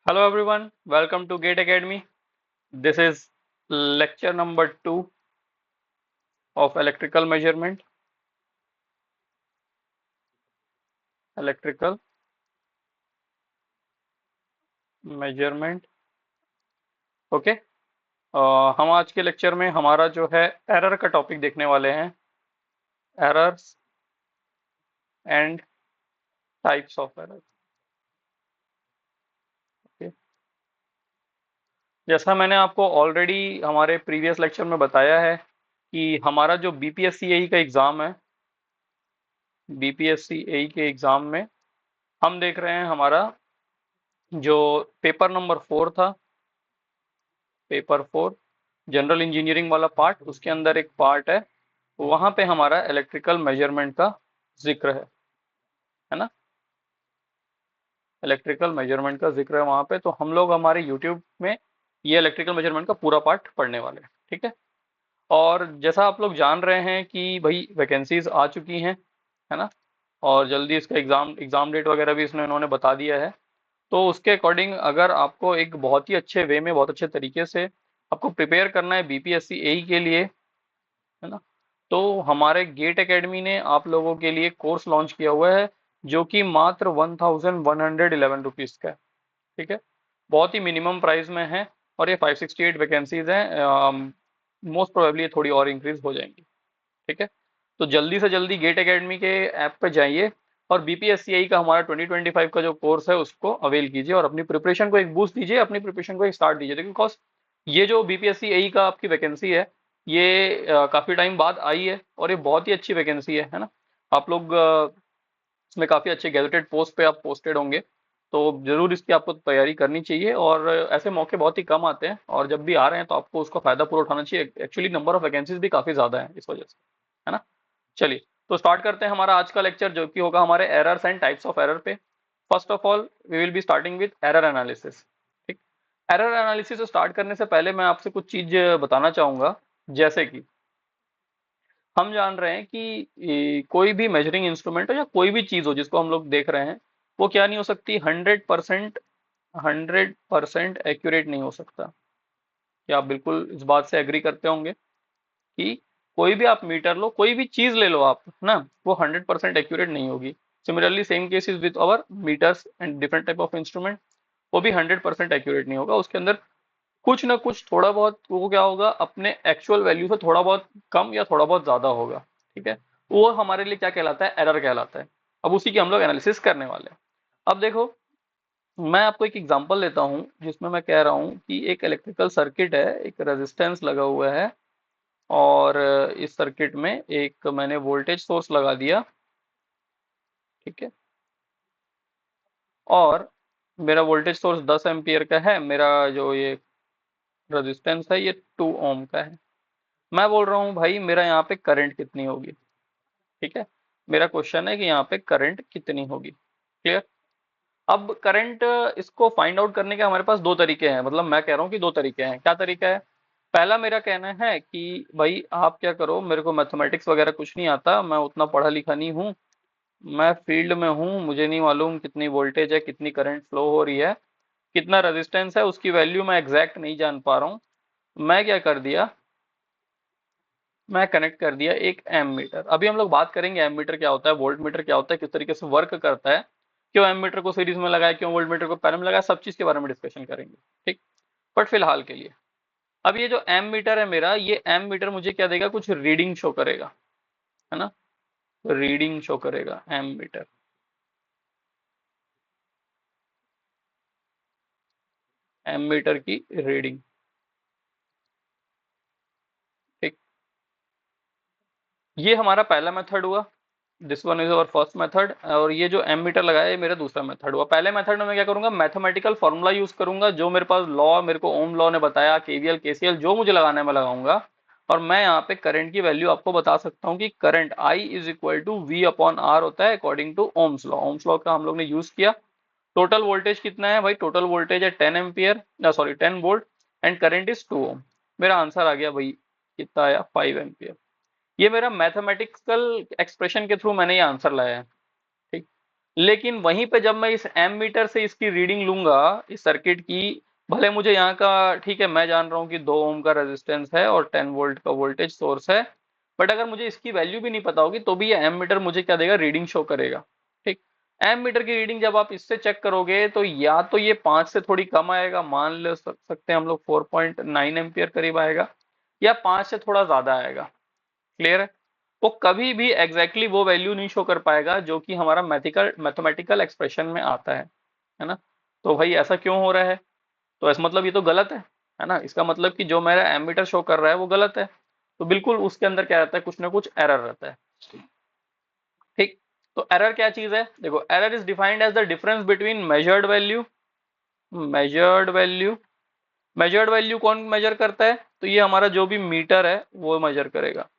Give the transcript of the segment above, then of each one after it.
Hello everyone, welcome to Gate Academy. This is lecture number 2 of electrical measurement. Electrical measurement. Okay हम आज के lecture में हमारा जो है एरर का टॉपिक देखने वाले हैं। Errors and types of error. Okay, जैसा मैंने आपको ऑलरेडी हमारे प्रीवियस लेक्चर में बताया है कि हमारा जो बीपीएससी एई का एग्जाम है, बीपीएससी एई के एग्जाम में हम देख रहे हैं हमारा जो पेपर नंबर 4 था, पेपर 4 जनरल इंजीनियरिंग वाला पार्ट, उसके अंदर एक पार्ट है, वहां पे हमारा इलेक्ट्रिकल मेजरमेंट का जिक्र है ना। इलेक्ट्रिकल मेजरमेंट का जिक्र है वहां पे, तो हम लोग हमारे यूट्यूब में ये इलेक्ट्रिकल मेजरमेंट का पूरा पार्ट पढ़ने वाले हैं, ठीक है। और जैसा आप लोग जान रहे हैं कि भाई वैकेंसीज आ चुकी हैं, है ना, और जल्दी इसका एग्जाम डेट वगैरह भी इसने इन्होंने बता दिया है। तो उसके अकॉर्डिंग अगर आपको एक बहुत ही अच्छे वे में, बहुत अच्छे तरीके से आपको प्रिपेयर करना है बीपीएससी एई के लिए, है ना, तो हमारे गेट एकेडमी ने आप लोगों के लिए कोर्स लॉन्च किया हुआ है जो कि मात्र 1111 रुपीज का है, ठीक है। बहुत ही मिनिमम प्राइस में है और ये 568 वैकेंसीज हैं। मोस्ट प्रोबेबली ये थोड़ी और इंक्रीज हो जाएंगी, ठीक है। तो जल्दी से जल्दी गेट एकेडमी के ऐप पे जाइए और बीपीएससीआई का हमारा 2025 का जो कोर्स है उसको अवेल कीजिए और अपनी प्रिपरेशन को एक बूस्ट दीजिए, अपनी प्रिपरेशन को एक स्टार्ट दीजिए। देखिए बिकॉज ये जो बीपीएससीआई का आपकी वैकेंसी है, ये काफी टाइम बाद आई है और ये बहुत ही अच्छी वैकेंसी है ना। आप लोग इसमें काफी अच्छे गैजेटेड पोस्ट पे आप पोस्टेड होंगे, तो जरूर इसकी आपको तैयारी करनी चाहिए। और ऐसे मौके बहुत ही कम आते हैं और जब भी आ रहे हैं तो आपको उसका फायदा पूरा उठाना चाहिए। एक्चुअली नंबर ऑफ वैकेंसीज भी काफी ज्यादा है इस वजह से, है ना। चलिए, तो स्टार्ट करते हैं हमारा आज का लेक्चर जो कि होगा हमारे errors and types of error पे। First of all we will be starting with error analysis, ठीक। एरर एनालिसिस स्टार्ट करने से पहले मैं आपसे कुछ चीज बताना चाहूंगा। जैसे कि हम जान रहे हैं कि कोई भी मेजरिंग इंस्ट्रूमेंट हो या कोई भी चीज हो जिसको हम लोग देख रहे हैं, वो क्या नहीं हो सकती, 100% एक्यूरेट नहीं हो सकता। क्या आप बिल्कुल इस बात से एग्री करते होंगे कि कोई भी आप मीटर लो, कोई भी चीज ले लो आप ना, वो 100% एक्यूरेट नहीं होगी। Similarly same case is with our meters and different type of instrument, वो भी 100% एक्यूरेट नहीं होगा। उसके अंदर कुछ ना कुछ थोड़ा बहुत वो क्या होगा, अपने एक्चुअल वैल्यू से थोड़ा बहुत कम या थोड़ा बहुत ज्यादा होगा, ठीक है। वो हमारे लिए क्या कहलाता है, एरर कहलाता है। अब उसी की हम लोग एनालिसिस करने वाले हैं। अब देखो, मैं आपको एक एग्जांपल लेता हूं जिसमें मैं कह रहा हूं कि एक इलेक्ट्रिकल सर्किट है, एक रेजिस्टेंस लगा हुआ है और इस सर्किट में एक मैंने वोल्टेज सोर्स लगा दिया, ठीक है। और मेरा वोल्टेज सोर्स 10 एम्पियर का है, मेरा जो ये रेजिस्टेंस है ये 2 ओम का है। मैं बोल रहा हूँ भाई मेरा यहाँ पे करंट कितनी होगी, ठीक है। मेरा क्वेश्चन है कि यहाँ पे करंट कितनी होगी, क्लियर। अब करंट इसको फाइंड आउट करने के हमारे पास दो तरीके हैं, मतलब मैं कह रहा हूँ कि दो तरीके हैं। क्या तरीका है? पहला मेरा कहना है कि भाई आप क्या करो, मेरे को मैथमेटिक्स वगैरह कुछ नहीं आता, मैं उतना पढ़ा लिखा नहीं हूँ, मैं फील्ड में हूँ, मुझे नहीं मालूम कितनी वोल्टेज है, कितनी करंट फ्लो हो रही है, कितना रेजिस्टेंस है, उसकी वैल्यू मैं एग्जैक्ट नहीं जान पा रहा हूँ। मैं क्या कर दिया, मैं कनेक्ट कर दिया एक एम मीटर। अभी हम लोग बात करेंगे एम मीटर क्या होता है, वोल्ट मीटर क्या होता है, किस तरीके से वर्क करता है, क्यों एम मीटर को सीरीज में लगाया, क्यों वोल्ट मीटर को पैरल में लगाया, सब चीज के बारे में डिस्कशन करेंगे, ठीक। बट फिलहाल के लिए अब ये जो एम मीटर है मेरा, ये एम मीटर मुझे क्या देगा, कुछ रीडिंग शो करेगा, है ना। रीडिंग शो करेगा एम मीटर, एम मीटर की रीडिंग, ठीक। ये हमारा पहला मेथड हुआ, this one is our first method. और ये जो एम मीटर लगाया है मेरा दूसरा मेथड हुआ। पहले मेथड में मैं क्या करूंगा, मैथमेटिकल फॉर्मूला यूज करूंगा, जो मेरे पास लॉ, मेरे को ओम लॉ ने बताया, केवीएल केसीएल जो मुझे लगाना है मैं लगाऊंगा। और मैं यहाँ पे करंट की वैल्यू आपको बता सकता हूँ कि current I is equal to V upon R होता है according to Ohm's law. Ohm's law का हम लोग ने यूज किया। टोटल वोल्टेज कितना है भाई, टोटल वोल्टेज है 10 ampere, sorry 10 volt, and current is 2 ओम। मेरा आंसर आ गया भाई, कितना आया, 5 एम्पियर। ये मेरा मैथमेटिकल एक्सप्रेशन के थ्रू मैंने ये आंसर लाया है, ठीक। लेकिन वहीं पे जब मैं इस एम मीटर से इसकी रीडिंग लूंगा इस सर्किट की, भले मुझे यहाँ का, ठीक है मैं जान रहा हूँ कि 2 ओम का रेजिस्टेंस है और 10 वोल्ट का वोल्टेज सोर्स है, बट अगर मुझे इसकी वैल्यू भी नहीं पता होगी तो भी ये एम मीटर मुझे क्या देगा, रीडिंग शो करेगा। ठीक। एम मीटर की रीडिंग जब आप इससे चेक करोगे तो या तो ये 5 से थोड़ी कम आएगा, मान ले सकते हैं हम लोग 4.9 एम्पियर करीब आएगा, या 5 से थोड़ा ज्यादा आएगा। क्लियर है। वो कभी भी एग्जैक्टली वो वैल्यू नहीं शो कर पाएगा जो कि हमारा मैथमेटिकल एक्सप्रेशन में आता है ना। तो भाई ऐसा क्यों हो रहा है, तो ऐसा मतलब ये तो गलत है ना, इसका मतलब कि जो मेरा एमीटर शो कर रहा है वो गलत है। तो बिल्कुल उसके अंदर क्या रहता है, कुछ ना कुछ एरर रहता है। ठीक। तो एरर क्या चीज है, देखो error is defined as the difference between measured value measured value कौन मेजर करता है, तो ये हमारा जो भी मीटर है वो मेजर करेगा।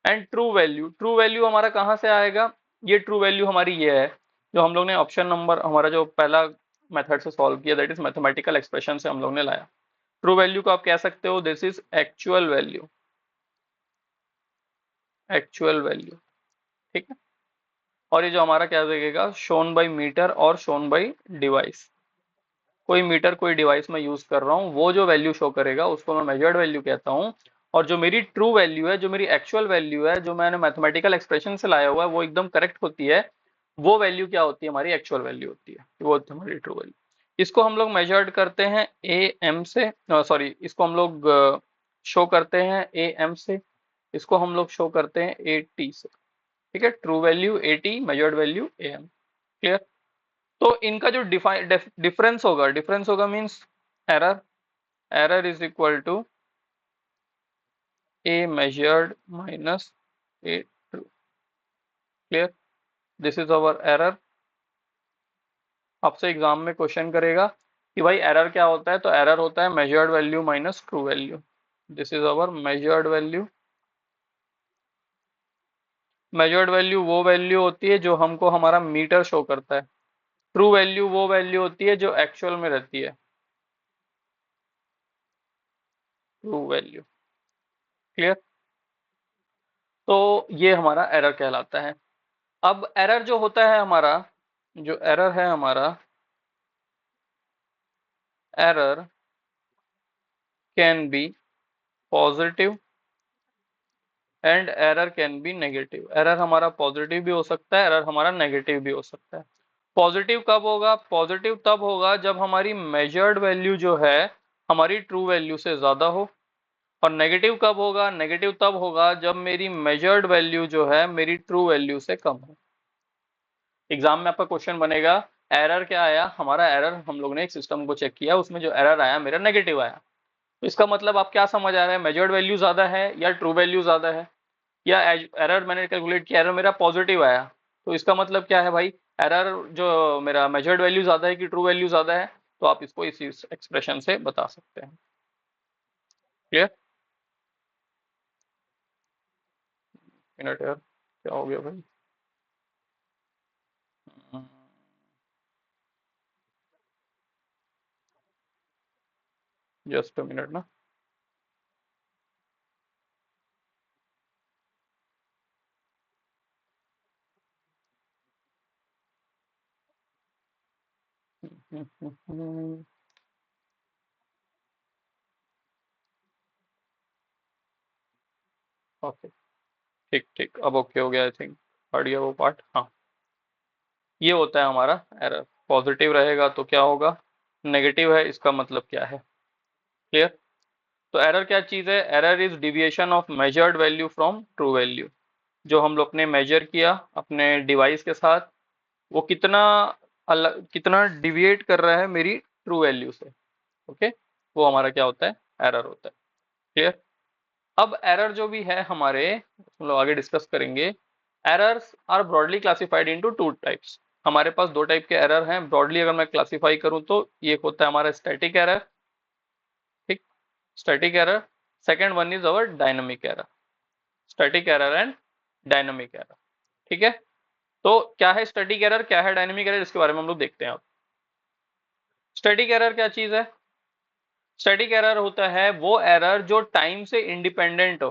एंड ट्रू वैल्यू हमारा कहाँ से आएगा, ये ट्रू वैल्यू हमारी ये है जो हम लोग ने ऑप्शन नंबर हमारा जो पहला मेथड से सॉल्व किया, दैट इज मैथमेटिकल एक्सप्रेशन से हम लोग ने लाया। ट्रू वैल्यू को आप कह सकते हो दिस इज एक्चुअल वैल्यू। ठीक है। और ये जो हमारा क्या देगा, शोन बाई मीटर और शोन बाई डिवाइस। कोई मीटर कोई डिवाइस मैं यूज कर रहा हूँ, वो जो वैल्यू शो करेगा उसको मैं मेजर्ड वैल्यू कहता हूँ। और जो मेरी ट्रू वैल्यू है, जो मेरी एक्चुअल वैल्यू है, जो मैंने मैथमेटिकल एक्सप्रेशन से लाया हुआ है वो एकदम करेक्ट होती है, वो वैल्यू क्या होती है, हमारी एक्चुअल वैल्यू होती है, वो होती है हमारी ट्रू वैल्यू। इसको हम लोग मेजर्ड करते हैं ए एम से, सॉरी इसको हम लोग शो करते हैं ए एम से, इसको हम लोग शो करते हैं ए टी से। ठीक है, true value A T, measured value A M. Clear. तो इनका जो डिफरेंस होगा means error, error is equal to A measured minus A true. Clear. This is our error. आपसे एग्जाम में क्वेश्चन करेगा कि भाई एरर क्या होता है, तो एरर होता है measured value minus true value. This is our measured value. Measured value वो वैल्यू होती है जो हमको हमारा मीटर शो करता है। ट्रू वैल्यू वो वैल्यू होती है जो एक्चुअल में रहती है। True value. क्लियर। तो ये हमारा एरर कहलाता है। अब एरर जो होता है हमारा, जो एरर है हमारा, error can be positive and error can be negative. Error हमारा पॉजिटिव भी हो सकता है, एरर हमारा नेगेटिव भी हो सकता है। पॉजिटिव कब होगा, पॉजिटिव तब होगा जब हमारी मेजर्ड वैल्यू जो है हमारी ट्रू वैल्यू से ज्यादा हो। और नेगेटिव कब होगा, नेगेटिव तब होगा जब मेरी मेजर्ड वैल्यू जो है मेरी ट्रू वैल्यू से कम हो। एग्जाम में आपका क्वेश्चन बनेगा, एरर क्या आया हमारा, एरर हम लोग ने एक सिस्टम को चेक किया, उसमें जो एरर आया मेरा नेगेटिव आया। तो इसका मतलब आप क्या समझ आ रहा है, मेजर्ड वैल्यू ज्यादा है या ट्रू वैल्यू ज्यादा है, या एरर मैंने कैलकुलेट किया, एरर मेरा पॉजिटिव आया। तो इसका मतलब क्या है भाई, एरर जो मेरा मेजर्ड वैल्यू ज्यादा है कि ट्रू वैल्यू ज्यादा है, तो आप इसको इसी एक्सप्रेशन से बता सकते हैं। क्लियर। मिनट यार, क्या हो गया भाई। जस्ट अ मिनट ना। ओके। ठीक ठीक, अब ओके हो गया आई थिंक, हट गया वो पार्ट। हाँ, ये होता है हमारा एरर। पॉजिटिव रहेगा तो क्या होगा, नेगेटिव है इसका मतलब क्या है। क्लियर। तो एरर क्या चीज है, error is deviation of measured value from true value. जो हम लोग ने मेजर किया अपने डिवाइस के साथ, वो कितना अलग, कितना डिविएट कर रहा है मेरी ट्रू वैल्यू से। ओके। वो हमारा क्या होता है, एरर होता है। क्लियर। अब एरर जो भी है हमारे, हम लोग आगे डिस्कस करेंगे। Errors are broadly classified into 2 types. हमारे पास 2 टाइप के एरर हैं ब्रॉडली, अगर मैं क्लासिफाई करूं तो ये होता है हमारा स्टैटिक एरर। ठीक। Static error. Second one is our dynamic error. Static error and dynamic error. ठीक है। तो क्या है स्टैटिक एरर, क्या है डायनामिक एरर, इसके बारे में हम लोग देखते हैं अब। स्टैटिक एरर क्या चीज है, स्टैटिक एरर होता है वो एरर जो टाइम से इंडिपेंडेंट हो।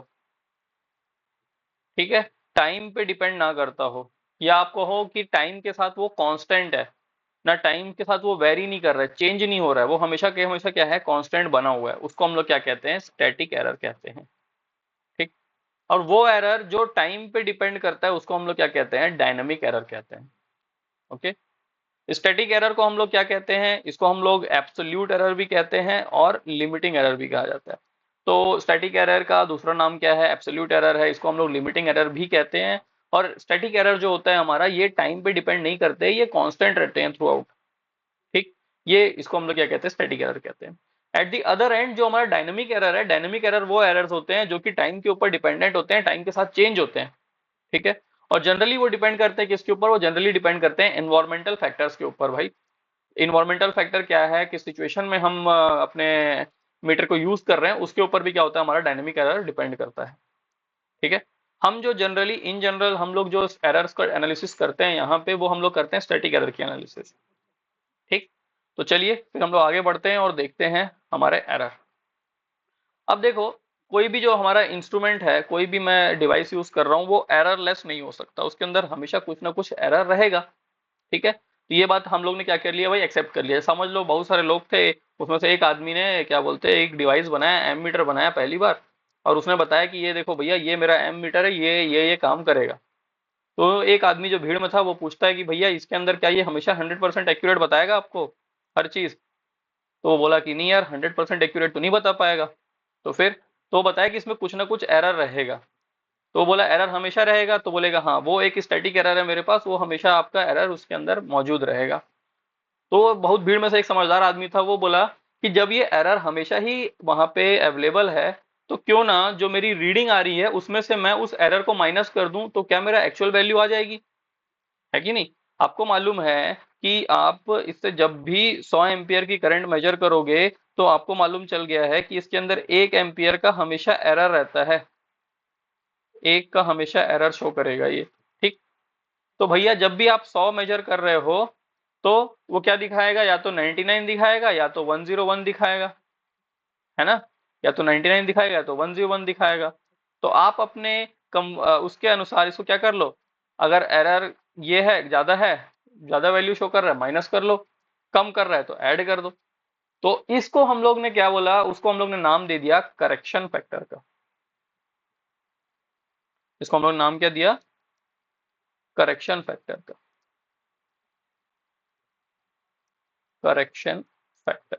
ठीक है, टाइम पे डिपेंड ना करता हो। या आप कहो कि टाइम के साथ वो कांस्टेंट है, ना टाइम के साथ वो वेरी नहीं कर रहा है, चेंज नहीं हो रहा है, वो हमेशा के हमेशा क्या है, कांस्टेंट बना हुआ है, उसको हम लोग क्या कहते हैं, स्टैटिक एरर कहते हैं। ठीक। और वो एरर जो टाइम पे डिपेंड करता है उसको हम लोग क्या कहते हैं, डायनामिक एरर कहते हैं। ओके। स्टैटिक एरर को हम लोग क्या कहते हैं, इसको हम लोग एब्सोल्यूट एरर भी कहते हैं और लिमिटिंग एरर भी कहा जाता है। तो स्टैटिक एरर का दूसरा नाम क्या है, एब्सोल्यूट एरर है, इसको हम लोग लिमिटिंग एरर भी कहते हैं। और स्टैटिक एरर जो होता है हमारा, ये टाइम पे डिपेंड नहीं करते, ये कांस्टेंट रहते हैं थ्रू आउट। ठीक। ये इसको हम लोग क्या कहते हैं, स्टैटिक एरर कहते हैं। एट द अदर एंड जो हमारा डायनेमिक एरर है, डायनेमिक एरर वो एरर्स होते हैं जो कि टाइम के ऊपर डिपेंडेंट होते हैं, टाइम के साथ चेंज होते हैं। ठीक है। और जनरली वो डिपेंड करते हैं किसके ऊपर, वो जनरली डिपेंड करते हैं एनवायरमेंटल फैक्टर्स के ऊपर भाई। इन्वायरमेंटल फैक्टर क्या है, किस सिचुएशन में हम अपने मीटर को यूज कर रहे हैं, उसके ऊपर भी क्या होता है, हमारा डायनेमिक एरर डिपेंड करता है। ठीक है। हम जो जनरली इन जनरल हम लोग जो एरर्स का एनालिसिस करते हैं यहाँ पे, वो हम लोग करते हैं स्टैटिक एरर की एनालिसिस। ठीक। तो चलिए फिर हम लोग आगे बढ़ते हैं और देखते हैं हमारे एरर। अब देखो, कोई भी जो हमारा इंस्ट्रूमेंट है, कोई भी मैं डिवाइस यूज कर रहा हूँ, वो एरर लेस नहीं हो सकता, उसके अंदर हमेशा कुछ ना कुछ एरर रहेगा। ठीक है। तो ये बात हम लोग ने क्या कर लिया भाई, एक्सेप्ट कर लिया। समझ लो बहुत सारे लोग थे, उसमें से एक आदमी ने क्या बोलते हैं, एक डिवाइस बनाया, एम मीटर बनाया पहली बार, और उसने बताया कि ये देखो भैया, ये मेरा एम मीटर है, ये काम करेगा। तो एक आदमी जो भीड़ में था वो पूछता है कि भैया इसके अंदर क्या ये हमेशा 100% एक्यूरेट बताएगा आपको हर चीज। तो वो बोला कि नहीं यार, 100% एक्यूरेट तो नहीं बता पाएगा। तो फिर, तो बताया कि इसमें कुछ ना कुछ एरर रहेगा। तो बोला एरर हमेशा रहेगा, तो बोलेगा हाँ, वो एक स्टैटिक एरर है मेरे पास, वो हमेशा आपका एरर उसके अंदर मौजूद रहेगा। तो बहुत भीड़ में से एक समझदार आदमी था, वो बोला कि जब ये एरर हमेशा ही वहां पे अवेलेबल है, तो क्यों ना जो मेरी रीडिंग आ रही है उसमें से मैं उस एरर को माइनस कर दूं, तो क्या मेरा एक्चुअल वैल्यू आ जाएगी, है कि नहीं। आपको मालूम है कि आप इससे जब भी 100 एम्पियर की करंट मेजर करोगे, तो आपको मालूम चल गया है कि इसके अंदर 1 एम्पियर का हमेशा एरर रहता है, एक का हमेशा एरर शो करेगा ये। ठीक। तो भैया जब भी आप 100 मेजर कर रहे हो, तो वो क्या दिखाएगा, या तो 99 दिखाएगा या तो 101 दिखाएगा, है ना। या तो 99 दिखाएगा या तो 101 दिखाएगा। तो आप अपने उसके अनुसार इसको क्या कर लो, अगर एरर ये है, ज्यादा वैल्यू शो कर रहा है, माइनस कर लो, कम कर रहा है तो ऐड कर दो। तो इसको हम लोग ने क्या बोला, उसको हम लोग ने नाम दे दिया करेक्शन फैक्टर का। इसको हम लोग ने नाम क्या दिया, करेक्शन फैक्टर का। Correction factor.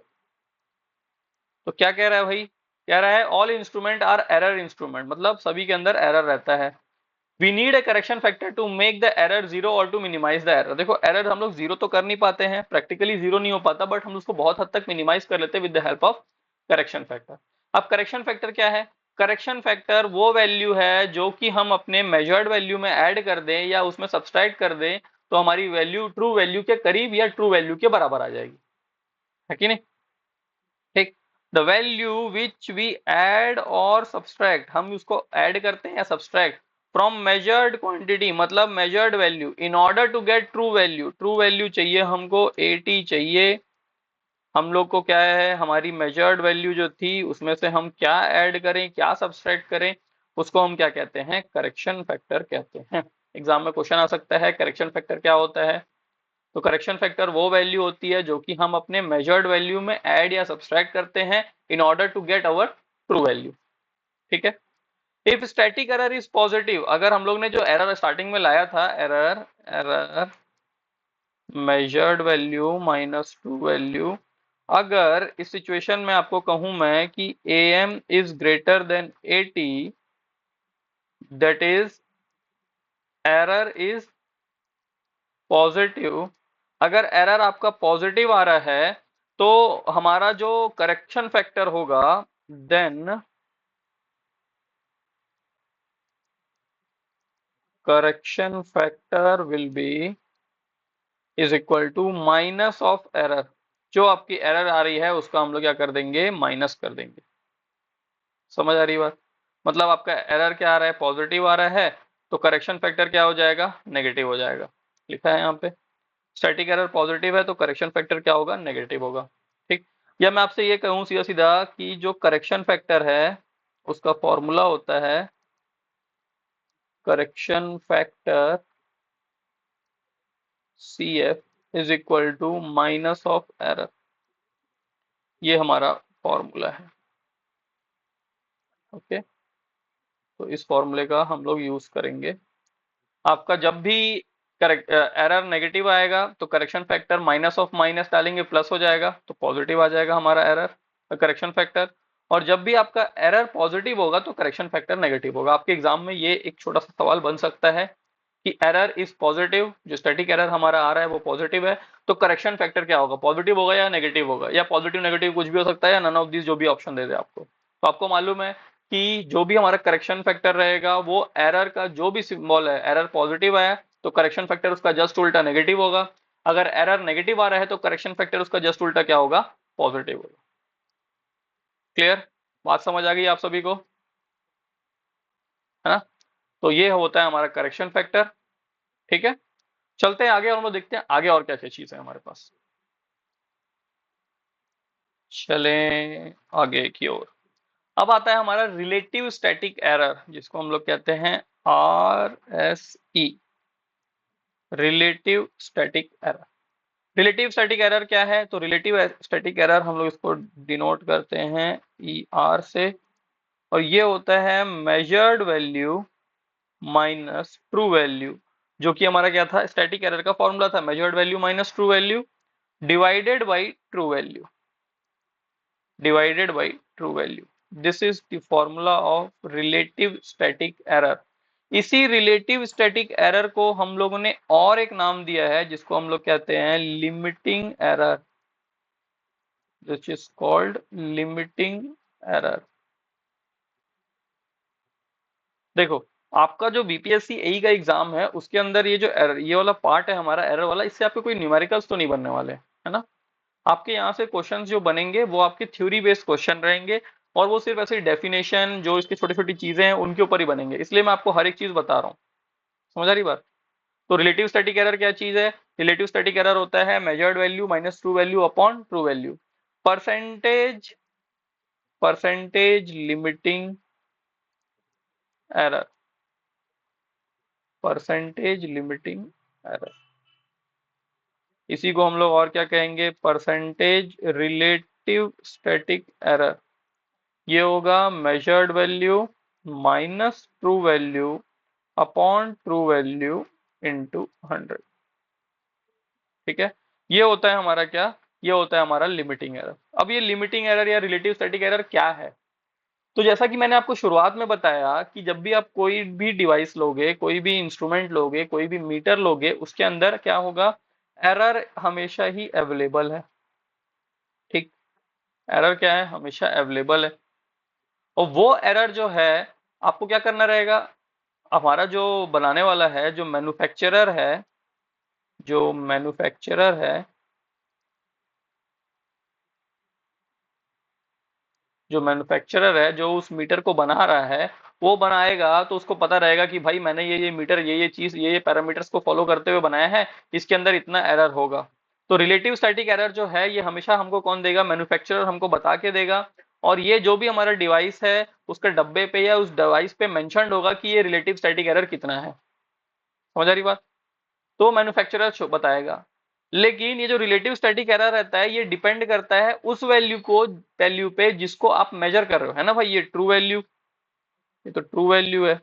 तो क्या कह रहा है भाई, कह रहा है all instrument are error instrument, मतलब सभी के अंदर एरर रहता है। We need a correction factor to make the error zero और टू मिनिमाइज द एरर। देखो एरर हम लोग जीरो तो कर नहीं पाते हैं, प्रैक्टिकली जीरो नहीं हो पाता, बट हम उसको बहुत हद तक मिनिमाइज कर लेते हैं with the help of correction factor. अब करेक्शन फैक्टर क्या है, करेक्शन फैक्टर वो वैल्यू है जो कि हम अपने मेजर्ड वैल्यू में ऐड कर दें या उसमें सब्सट्रैक्ट कर दें, तो हमारी वैल्यू ट्रू वैल्यू के करीब या ट्रू वैल्यू के बराबर आ जाएगी, है कि नहीं। ठीक। The value which we add और सब्सट्रैक्ट, हम उसको ऐड करते हैं या सब्सट्रैक्ट फ्रॉम मेजर्ड क्वांटिटी, मतलब measured value, in order to get true value. True value चाहिए हमको 80 चाहिए, हम लोग को क्या है, हमारी मेजर्ड वैल्यू जो थी उसमें से हम क्या ऐड करें, क्या सब्सट्रैक्ट करें, उसको हम क्या कहते हैं, करेक्शन फैक्टर कहते हैं। एग्जाम में क्वेश्चन आ सकता है करेक्शन फैक्टर क्या होता है। तो करेक्शन फैक्टर वो वैल्यू होती है जो कि हम अपने मेजर्ड वैल्यू में ऐड या सब्सट्रैक्ट करते हैं in order to get our true value. ठीक है। If static error is positive, अगर हम लोग ने जो एरर स्टार्टिंग में लाया था, error error measured value minus true value, अगर इस सिचुएशन में आपको कहूं मैं कि am is greater than 80, that is error is positive, अगर एरर आपका पॉजिटिव आ रहा है, तो हमारा जो करेक्शन फैक्टर होगा, then correction factor will be is equal to minus of error. जो आपकी एरर आ रही है उसका हम लोग क्या कर देंगे, माइनस कर देंगे। समझ आ रही बात, मतलब आपका एरर क्या आ रहा है, पॉजिटिव आ रहा है, तो करेक्शन फैक्टर क्या हो जाएगा, नेगेटिव हो जाएगा। लिखा है यहाँ पे, स्टैटिक एरर पॉजिटिव है तो करेक्शन फैक्टर क्या होगा, नेगेटिव होगा। ठीक। या मैं आपसे ये कहूँ सीधा सीधा कि जो करेक्शन फैक्टर है उसका फॉर्मूला होता है, correction factor C F is equal to minus of error. ये हमारा फॉर्मूला है। ओके, तो इस फॉर्मूले का हम लोग यूज करेंगे। आपका जब भी करेक्ट एरर नेगेटिव आएगा तो correction factor minus of minus डालेंगे, प्लस हो जाएगा तो पॉजिटिव आ जाएगा हमारा एरर करेक्शन फैक्टर। और जब भी आपका एरर पॉजिटिव होगा तो करेक्शन फैक्टर नेगेटिव होगा। आपके एग्जाम में ये एक छोटा सा सवाल बन सकता है कि एरर इज पॉजिटिव, जो स्टैटिक एरर हमारा आ रहा है वो पॉजिटिव है, तो करेक्शन फैक्टर क्या होगा, पॉजिटिव होगा या नेगेटिव होगा, या पॉजिटिव नेगेटिव कुछ भी हो सकता है, या नन ऑफ दिस, जो भी ऑप्शन दे दे आपको। तो आपको मालूम है कि जो भी हमारा करेक्शन फैक्टर रहेगा वो एरर का जो भी सिंबल है, एरर पॉजिटिव आया तो करेक्शन फैक्टर उसका जस्ट उल्टा नेगेटिव होगा। अगर एरर नेगेटिव आ रहा है तो करेक्शन फैक्टर उसका जस्ट उल्टा क्या होगा, पॉजिटिव होगा। क्लियर, बात समझ आ गई आप सभी को, है ना? तो ये होता है हमारा करेक्शन फैक्टर। ठीक है, चलते हैं आगे और हम लोग देखते हैं आगे और क्या क्या चीज है हमारे पास। चलें आगे की ओर। अब आता है हमारा रिलेटिव स्टैटिक एरर, जिसको हम लोग कहते हैं R S E, relative static error. Relative static error क्या है, तो रिलेटिव स्टैटिक एरर हम लोग इसको डिनोट करते हैं ई आर से, और ये होता है measured value minus true value, जो कि हमारा क्या था, स्टैटिक एरर का फॉर्मूला था, measured value minus true value divided by true value, divided by true value. This is the formula of relative static error. इसी रिलेटिव स्टैटिक एरर को हम लोगों ने और एक नाम दिया है जिसको हम लोग कहते हैं limiting error, which is called limiting error. देखो, आपका जो बीपीएससी एई का एग्जाम है उसके अंदर ये जो एरर, ये वाला पार्ट है हमारा एरर वाला, इससे आपके कोई न्यूमेरिकल्स तो नहीं बनने वाले, है ना? आपके यहाँ से क्वेश्चंस जो बनेंगे वो आपके थ्योरी बेस्ड क्वेश्चन रहेंगे, और वो सिर्फ ऐसे डेफिनेशन जो इसकी छोटी छोटी चीजें हैं उनके ऊपर ही बनेंगे, इसलिए मैं आपको हर एक चीज बता रहा हूँ। समझ आ रही बात? तो रिलेटिव स्टैटिक एरर क्या चीज है? रिलेटिव स्टैटिक एरर होता है measured value minus true value upon true value, percentage percentage limiting error, percentage limiting error. इसी को हम लोग और क्या कहेंगे, परसेंटेज रिलेटिव स्टैटिक एरर। ये होगा measured value minus true value upon true value into 100। ठीक है, ये होता है हमारा क्या, ये होता है हमारा लिमिटिंग एरर। अब ये लिमिटिंग एरर या रिलेटिव स्टैटिक एरर क्या है? तो जैसा कि मैंने आपको शुरुआत में बताया कि जब भी आप कोई भी डिवाइस लोगे, कोई भी इंस्ट्रूमेंट लोगे, कोई भी मीटर लोगे, उसके अंदर क्या होगा, एरर हमेशा ही अवेलेबल है। ठीक, एरर क्या है, हमेशा अवेलेबल है। और वो एरर जो है आपको क्या करना रहेगा, हमारा जो बनाने वाला है, जो मैन्युफैक्चरर है, जो मैन्युफैक्चरर है जो मैन्युफैक्चरर है, जो उस मीटर को बना रहा है, वो बनाएगा तो उसको पता रहेगा कि भाई मैंने ये मीटर ये चीज ये पैरामीटर्स को फॉलो करते हुए बनाया है, इसके अंदर इतना एरर होगा। तो रिलेटिव स्टैटिक एरर जो है ये हमेशा हमको कौन देगा, मैन्युफैक्चरर हमको बता के देगा। और ये जो भी हमारा डिवाइस है उसके डब्बे पे या उस डिवाइस पे मेंशन्ड होगा कि ये रिलेटिव स्टैटिक एरर कितना है। समझ आ रही बात? तो मैन्युफैक्चरर बताएगा। लेकिन ये जो रिलेटिव स्टैटिक एरर रहता है ये डिपेंड करता है उस वैल्यू पे जिसको आप मेजर कर रहे हो, है ना भाई? ये ट्रू वैल्यू, ये तो ट्रू वैल्यू है,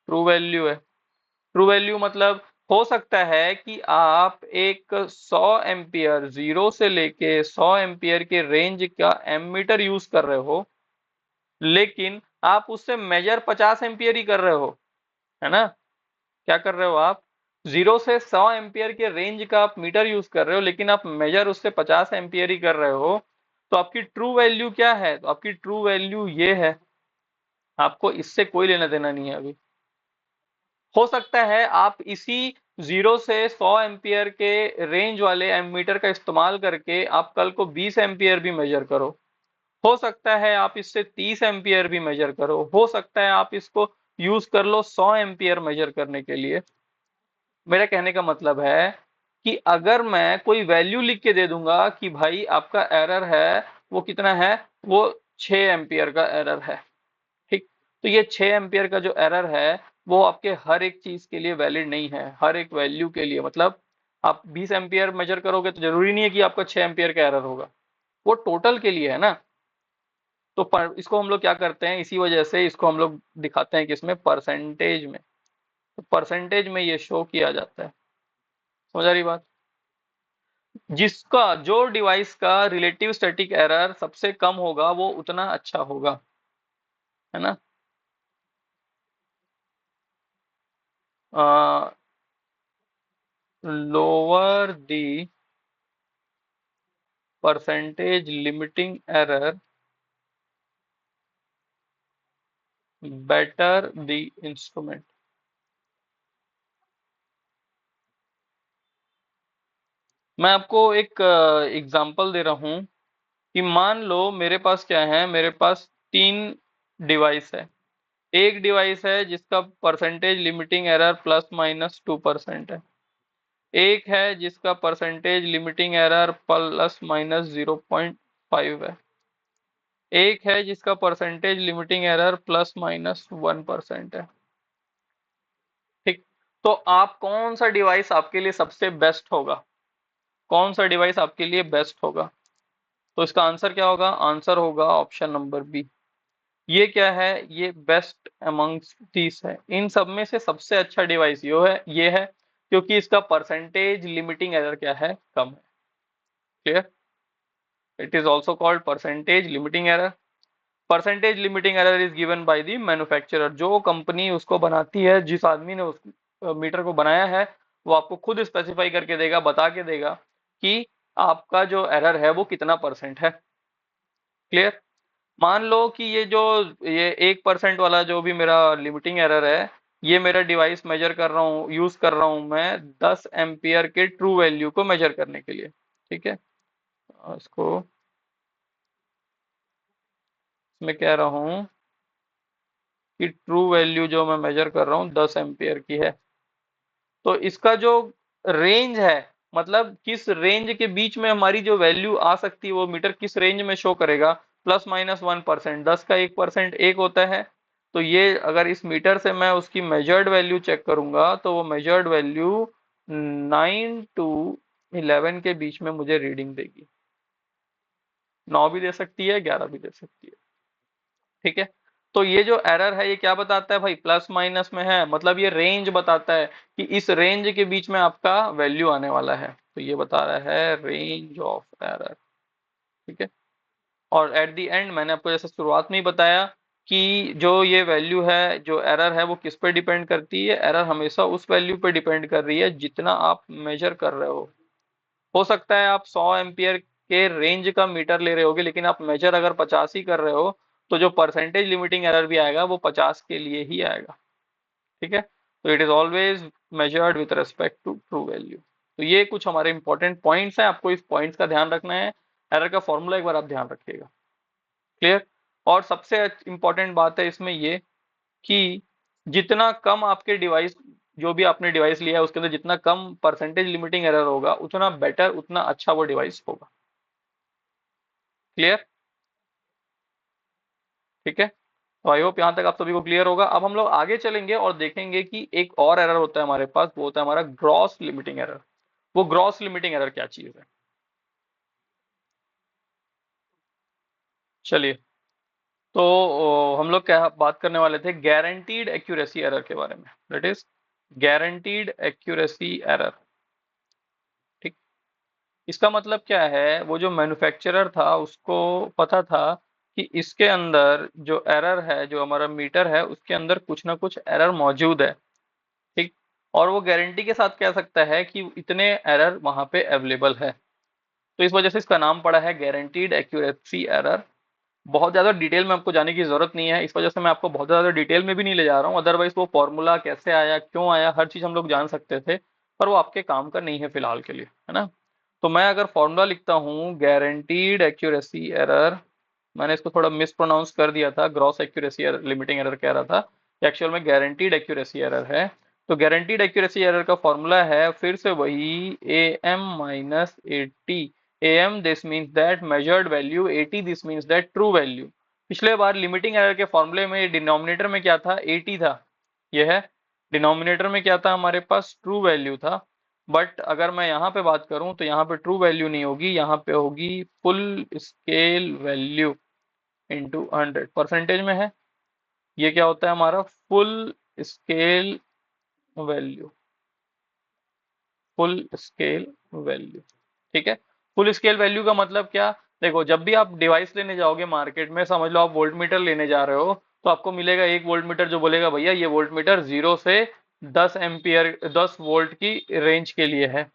ट्रू वैल्यू है। ट्रू वैल्यू मतलब हो सकता है कि आप एक 100 एम्पियर, 0 से लेके 100 एम्पियर के रेंज का एमीटर यूज कर रहे हो, लेकिन आप उससे मेजर 50 एम्पियर ही कर रहे हो, है ना? क्या कर रहे हो आप, 0 से 100 एम्पियर के रेंज का आप मीटर यूज कर रहे हो, लेकिन आप मेजर उससे 50 एम्पियर ही कर रहे हो। तो आपकी ट्रू वैल्यू क्या है, तो आपकी ट्रू वैल्यू ये है। आपको इससे कोई लेना देना नहीं है अभी। हो सकता है आप इसी 0 से 100 एम्पियर के रेंज वाले एमीटर का इस्तेमाल करके आप कल को 20 एम्पियर भी मेजर करो। हो सकता है आप इससे 30 एम्पियर भी मेजर करो। हो सकता है आप इसको यूज कर लो 100 एम्पियर मेजर करने के लिए। मेरा कहने का मतलब है कि अगर मैं कोई वैल्यू लिख के दे दूंगा कि भाई आपका एरर है, वो कितना है, वो 6 एम्पियर का एरर है। ठीक, तो ये 6 एम्पियर का जो एरर है वो आपके हर एक चीज के लिए वैलिड नहीं है, हर एक वैल्यू के लिए। मतलब आप 20 एम्पियर मेजर करोगे तो जरूरी नहीं है कि आपका 6 एम्पियर का एरर होगा, वो टोटल के लिए है ना। तो इसको हम लोग क्या करते हैं, इसी वजह से इसको हम लोग दिखाते हैं कि इसमें परसेंटेज में, तो परसेंटेज में ये शो किया जाता है। समझ आ रही बात? जिसका जो डिवाइस का रिलेटिव स्टैटिक एरर सबसे कम होगा वो उतना अच्छा होगा, है ना। Lower the percentage limiting error better the instrument. मैं आपको एक एग्जांपल दे रहा हूं कि मान लो मेरे पास क्या है, मेरे पास तीन डिवाइस है। एक डिवाइस है जिसका परसेंटेज लिमिटिंग एरर ±2% है। एक है जिसका परसेंटेज लिमिटिंग एरर ±0.5 है। एक है जिसका परसेंटेज लिमिटिंग एरर ±1% है। ठीक। तो आप कौन सा डिवाइस आपके लिए सबसे बेस्ट होगा, कौन सा डिवाइस आपके लिए बेस्ट होगा? तो इसका आंसर क्या होगा? आंसर होगा ऑप्शन नंबर बी। ये क्या है? ये बेस्ट अमंग्स दीस है, इन सब में से सबसे अच्छा डिवाइस ये है क्योंकि इसका परसेंटेज लिमिटिंग एरर क्या है? कम है। Clear? It is also called percentage limiting error. Percentage limiting error is given by the manufacturer. जो कंपनी उसको बनाती है, जिस आदमी ने उस मीटर को बनाया है, वो आपको खुद स्पेसिफाई करके देगा, बता के देगा कि आपका जो एरर है वो कितना परसेंट है। क्लियर? मान लो कि ये 1% वाला जो भी मेरा लिमिटिंग एरर है, ये मेरा डिवाइस मेजर कर रहा हूँ, यूज कर रहा हूँ मैं 10 एम्पियर के ट्रू वैल्यू को मेजर करने के लिए। ठीक है, इसको मैं कह रहा हूँ कि ट्रू वैल्यू जो मैं मेजर कर रहा हूँ 10 एम्पियर की है। तो इसका जो रेंज है, मतलब किस रेंज के बीच में हमारी जो वैल्यू आ सकती है, वो मीटर किस रेंज में शो करेगा, ±1%। 10 का 1% एक होता है। तो ये अगर इस मीटर से मैं उसकी मेजर्ड वैल्यू चेक करूंगा तो वो मेजर्ड वैल्यू 9 to 11 के बीच में मुझे रीडिंग देगी। 9 भी दे सकती है, 11 भी दे सकती है। ठीक है। तो ये जो एरर है ये क्या बताता है भाई? प्लस माइनस में है, मतलब ये रेंज बताता है कि इस रेंज के बीच में आपका वैल्यू आने वाला है। तो ये बता रहा है रेंज ऑफ एरर। ठीक है। और एट द एंड मैंने आपको जैसे शुरुआत में ही बताया कि जो ये वैल्यू है, जो एरर है, वो किस पे डिपेंड करती है? एरर हमेशा उस वैल्यू पे डिपेंड कर रही है जितना आप मेजर कर रहे हो सकता है आप 100 एम्पियर के रेंज का मीटर ले रहे होगे, लेकिन आप मेजर अगर 50 ही कर रहे हो, तो जो परसेंटेज लिमिटिंग एरर भी आएगा वो 50 के लिए ही आएगा। ठीक है। तो it is always measured with respect to true value. तो ये कुछ हमारे इंपॉर्टेंट पॉइंट्स हैं, आपको इस पॉइंट्स का ध्यान रखना है। एरर का फॉर्मूला एक बार आप ध्यान रखिएगा। क्लियर? और सबसे इंपॉर्टेंट बात है इसमें ये कि जितना कम आपके डिवाइस, जो भी आपने डिवाइस लिया है उसके अंदर जितना कम परसेंटेज लिमिटिंग एरर होगा उतना बेटर, उतना अच्छा वो डिवाइस होगा। क्लियर? ठीक है। तो आई होप यहाँ तक आप सभी को क्लियर होगा। अब हम लोग आगे चलेंगे और देखेंगे कि एक और एरर होता है हमारे पास, वो होता है हमारा ग्रॉस लिमिटिंग एरर। वो ग्रॉस लिमिटिंग एरर क्या चीज है? चलिए। तो हम लोग क्या बात करने वाले थे? गारंटीड एक्यूरेसी एरर के बारे में। That is guaranteed accuracy error. ठीक। इसका मतलब क्या है? वो जो मैन्युफैक्चरर था उसको पता था कि इसके अंदर जो एरर है, जो हमारा मीटर है, उसके अंदर कुछ ना कुछ एरर मौजूद है। ठीक। और वो गारंटी के साथ कह सकता है कि इतने एरर वहां पे अवेलेबल है। तो इस वजह से इसका नाम पड़ा है गारंटीड एक्यूरेसी एरर। बहुत ज्यादा डिटेल में आपको जाने की जरूरत नहीं है, इस वजह से मैं आपको बहुत ज्यादा डिटेल में भी नहीं ले जा रहा हूँ। अदरवाइज वो फॉर्मूला कैसे आया, क्यों आया, हर चीज हम लोग जान सकते थे, पर वो आपके काम का नहीं है फिलहाल के लिए, है ना। तो मैं अगर फॉर्मूला लिखता हूँ गारंटीड एक्यूरेसी एरर, मैंने इसको थोड़ा मिस प्रोनाउंस कर दिया था, gross accuracy error limiting error कह रहा था, एक्चुअल में गारंटीड एक्यूरेसी एरर है। तो गारंटीड एक्यूरेसी एरर का फॉर्मूला है फिर से वही, AM-80। AM this means that measured value, 80 this means that true value. पिछले बार लिमिटिंग एरर के फॉर्मूले में डिनोमिनेटर में क्या था? 80 था। यह है डिनोमिनेटर में क्या था हमारे पास, ट्रू वैल्यू था। बट अगर मैं यहाँ पे बात करूं तो यहाँ पे ट्रू वैल्यू नहीं होगी, यहाँ पे होगी full scale value into 100 percentage में है। ये क्या होता है हमारा full scale value, full scale value. ठीक है। फुल स्केल वैल्यू का मतलब क्या, देखो जब भी आप डिवाइस लेने जाओगे मार्केट में, समझ लो आप वोल्ट मीटर लेने जा रहे हो, तो आपको मिलेगा एक वोल्ट मीटर जो बोलेगा भैया ये वोल्ट मीटर 0 से 10 एम्पियर 10 वोल्ट की रेंज के लिए है।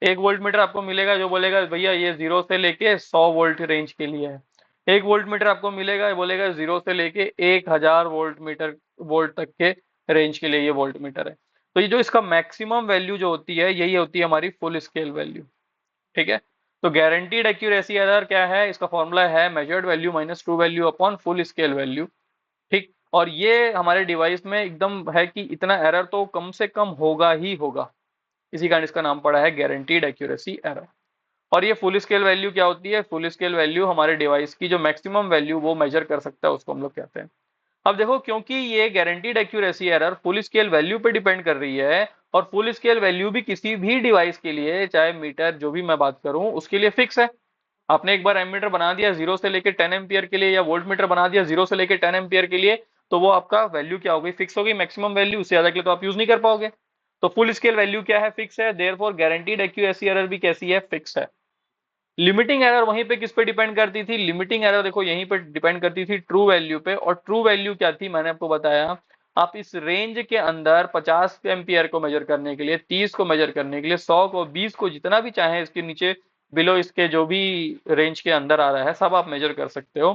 एक वोल्ट मीटर आपको मिलेगा जो बोलेगा भैया ये 0 से लेके 100 वोल्ट रेंज के लिए है। एक वोल्ट मीटर आपको मिलेगा बोलेगा 0 से लेके 1000 वोल्ट तक के रेंज के लिए ये वोल्ट मीटर है। तो ये जो इसका मैक्सिमम वैल्यू जो होती है यही होती है हमारी फुल स्केल वैल्यू। ठीक है। तो गारंटीड एक्यूरेसी एरर क्या है, इसका फॉर्मूला है measured value minus true value upon full scale value. ठीक। और ये हमारे डिवाइस में एकदम है कि इतना एरर तो कम से कम होगा ही होगा, इसी कारण इसका नाम पड़ा है गारंटीड एक्यूरेसी एरर। और ये फुल स्केल वैल्यू क्या होती है, फुल स्केल वैल्यू हमारे डिवाइस की जो मैक्सिमम वैल्यू वो मेजर कर सकता है उसको हम लोग कहते हैं। अब देखो क्योंकि ये guaranteed accuracy error full scale value पे डिपेंड कर रही है, और फुल स्केल वैल्यू भी किसी भी डिवाइस के लिए, चाहे मीटर जो भी मैं बात करूं उसके लिए फिक्स है। आपने एक बार एमीटर बना दिया 0 से लेके 10 एम्पियर के लिए, या वोल्ट मीटर बना दिया 0 से लेके 10 एम्पियर के लिए, तो वो आपका वैल्यू क्या हो गई, फिक्स हो गई मैक्सिमम वैल्यू, उससे ज्यादा के लिए तो आप यूज नहीं कर पाओगे। तो फुल स्केल वैल्यू क्या है, फिक्स है, देयरफॉर गारंटीड एक्यूरेसी एरर भी कैसी है, फिक्स है। लिमिटिंग एरर वहीं पे किस पे डिपेंड करती थी, लिमिटिंग एरर देखो यहीं पे डिपेंड करती थी ट्रू वैल्यू पे। और ट्रू वैल्यू क्या थी मैंने आपको बताया, आप इस रेंज के अंदर 50 एम्पियर को मेजर करने के लिए, 30 को मेजर करने के लिए, 100 को, 20 को, जितना भी चाहे इसके नीचे बिलो इसके जो भी रेंज के अंदर आ रहा है सब आप मेजर कर सकते हो।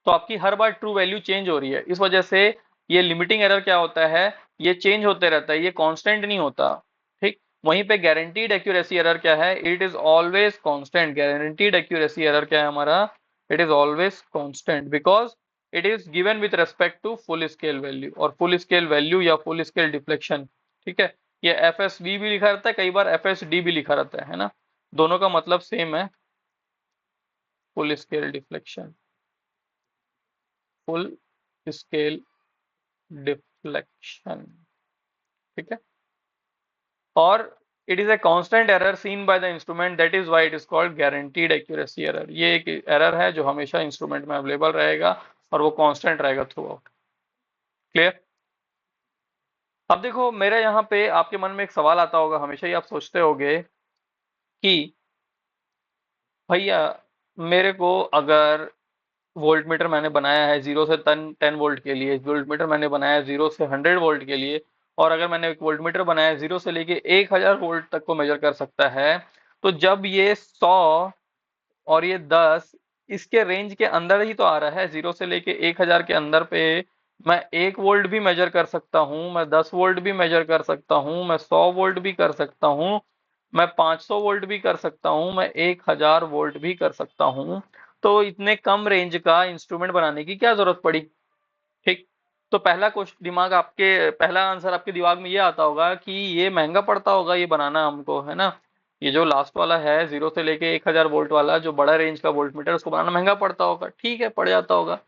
तो आपकी हर बार ट्रू वैल्यू चेंज हो रही है, इस वजह से ये लिमिटिंग एरर क्या होता है, ये चेंज होते रहता है, ये कांस्टेंट नहीं होता। ठीक। वहीं पे गारंटीड एक्यूरेसी एरर क्या है, it is always constant. Guaranteed accuracy error क्या है हमारा, it is always constant because it is given with respect to full scale value, और फुल स्केल वैल्यू या फुल स्केल डिफ्लेक्शन। ठीक है। ये एफ एस बी भी लिखा रहता है, कई बार एफ एस डी भी लिखा रहता है ना, दोनों का मतलब सेम है, full scale deflection, full scale deflection. ठीक है। और it is a constant error seen by the instrument, that is why it is called guaranteed accuracy error. ये एक एरर है जो हमेशा इंस्ट्रूमेंट में अवेलेबल रहेगा और वो कांस्टेंट रहेगा थ्रू आउट। क्लियर। अब देखो मेरे यहाँ पे आपके मन में एक सवाल आता होगा, हमेशा ही आप सोचते होगे कि भैया मेरे को अगर वोल्ट मीटर मैंने बनाया है 0 से 10 वोल्ट के लिए, वोल्ट मीटर मैंने बनाया है 0 से 100 वोल्ट के लिए, और अगर मैंने एक वोल्ट मीटर बनाया है 0 से लेके 1000 वोल्ट तक को मेजर कर सकता है, तो जब ये 100 और ये 10 इसके रेंज के अंदर ही तो आ रहा है, 0 से लेके 1000 के अंदर पे मैं 1 वोल्ट भी मेजर कर सकता हूँ, मैं 10 वोल्ट भी मेजर कर सकता हूँ, मैं 100 वोल्ट भी कर सकता हूँ, मैं 500 वोल्ट भी कर सकता हूँ, मैं 1000 वोल्ट भी कर सकता हूँ। तो इतने कम रेंज का इंस्ट्रूमेंट बनाने की क्या जरूरत पड़ी। ठीक। तो पहला क्वेश्चन दिमाग आपके, पहला आंसर आपके दिमाग में ये आता होगा कि ये महंगा पड़ता होगा ये बनाना हमको, है ना। ये जो लास्ट वाला है 0 से लेके 1000 वोल्ट वाला जो बड़ा रेंज का वोल्ट मीटर, उसको बनाना महंगा पड़ता होगा, ठीक है पड़ जाता होगा।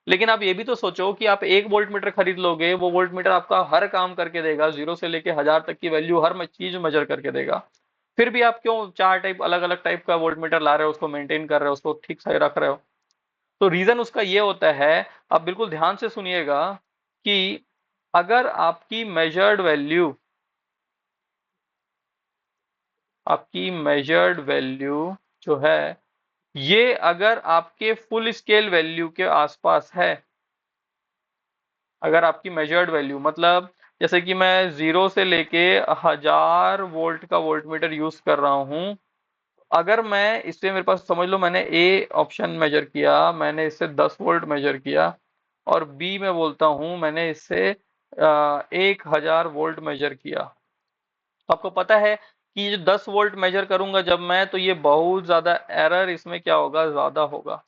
लेकिन आप ये भी तो सोचो कि आप एक वोल्ट मीटर खरीद लोगे, वो वोल्ट मीटर आपका हर काम करके देगा, 0 से लेके 1000 तक की वैल्यू हर चीज मेजर करके देगा। फिर भी आप क्यों चार टाइप अलग अलग टाइप का वोल्ट मीटर ला रहे हो, उसको मेंटेन कर रहे हो, उसको ठीक से रख रहे हो। तो रीजन उसका ये होता है, आप बिल्कुल ध्यान से सुनिएगा, कि अगर आपकी मेजर्ड वैल्यू जो है ये अगर आपके फुल स्केल वैल्यू के आसपास है, अगर आपकी मेजर्ड वैल्यू मतलब जैसे कि मैं 0 से लेके 1000 वोल्ट का वोल्ट मीटर यूज कर रहा हूं, अगर मैं इससे, मेरे पास समझ लो मैंने ए ऑप्शन मेजर किया, मैंने इससे 10 वोल्ट मेजर किया, और बी में बोलता हूं मैंने इससे 1000 वोल्ट मेजर किया। तो आपको पता है कि ये जो 10 वोल्ट मेजर करूंगा जब मैं, तो ये बहुत ज्यादा एरर इसमें क्या होगा, ज्यादा होगा।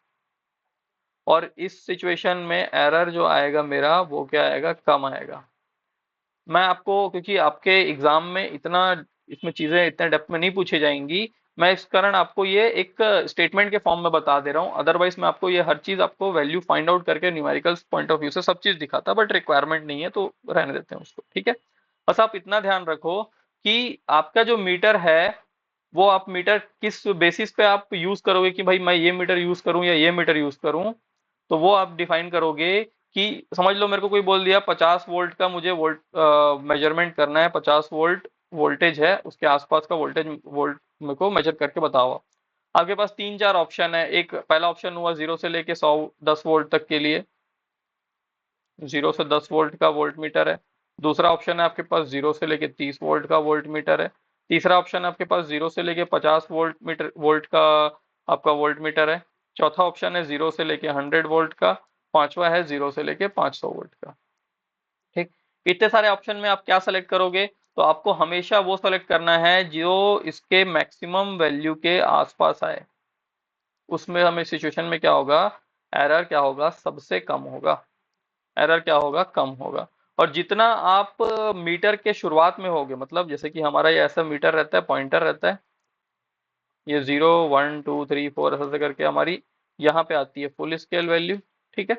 और इस सिचुएशन में एरर जो आएगा मेरा वो क्या आएगा, कम आएगा। मैं आपको, क्योंकि आपके एग्जाम में इतना इसमें चीजें इतने डेप्थ में नहीं पूछी जाएंगी, मैं इस कारण आपको ये एक स्टेटमेंट के फॉर्म में बता दे रहा हूँ, अदरवाइज मैं आपको ये हर चीज आपको वैल्यू फाइंड आउट करके न्यूमेरिकल्स पॉइंट ऑफ व्यू से सब चीज दिखाता, बट रिक्वायरमेंट नहीं है तो रहने देते हैं उसको, ठीक है। बस आप इतना ध्यान रखो कि आपका जो मीटर है वो आप मीटर किस बेसिस पे आप यूज करोगे, कि भाई मैं ये मीटर यूज करूं या ये मीटर यूज करूं, तो वो आप डिफाइन करोगे। कि समझ लो मेरे को कोई बोल दिया 50 वोल्ट का मुझे वोल्ट मेजरमेंट करना है, 50 वोल्ट वोल्टेज है, उसके आसपास का वोल्टेज वोल्ट मेरे को मेजर करके बताओ। आपके पास तीन चार ऑप्शन है, एक पहला ऑप्शन हुआ 0 से लेके 100 10 वोल्ट तक के लिए, 0 से 10 वोल्ट का वोल्ट मीटर है। दूसरा ऑप्शन है आपके पास 0 से लेके 30 वोल्ट का वोल्ट मीटर है। तीसरा ऑप्शन है आपके पास 0 से लेके 50 वोल्ट वोल्ट का आपका वोल्ट मीटर है। चौथा ऑप्शन है 0 से लेके 100 वोल्ट का। पांचवा है 0 से लेके 500 वोल्ट का। ठीक, इतने सारे ऑप्शन में आप क्या सेलेक्ट करोगे, तो आपको हमेशा वो सेलेक्ट करना है जो इसके मैक्सिमम वैल्यू के आसपास आए। उसमें हमें सिचुएशन में क्या होगा, एरर क्या होगा, सबसे कम होगा। एरर क्या होगा, कम होगा। और जितना आप मीटर के शुरुआत में होगे, मतलब जैसे कि हमारा ये ऐसा मीटर रहता है, पॉइंटर रहता है, ये 0 1 2 3 4 ऐसे करके हमारी यहाँ पे आती है फुल स्केल वैल्यू। ठीक है,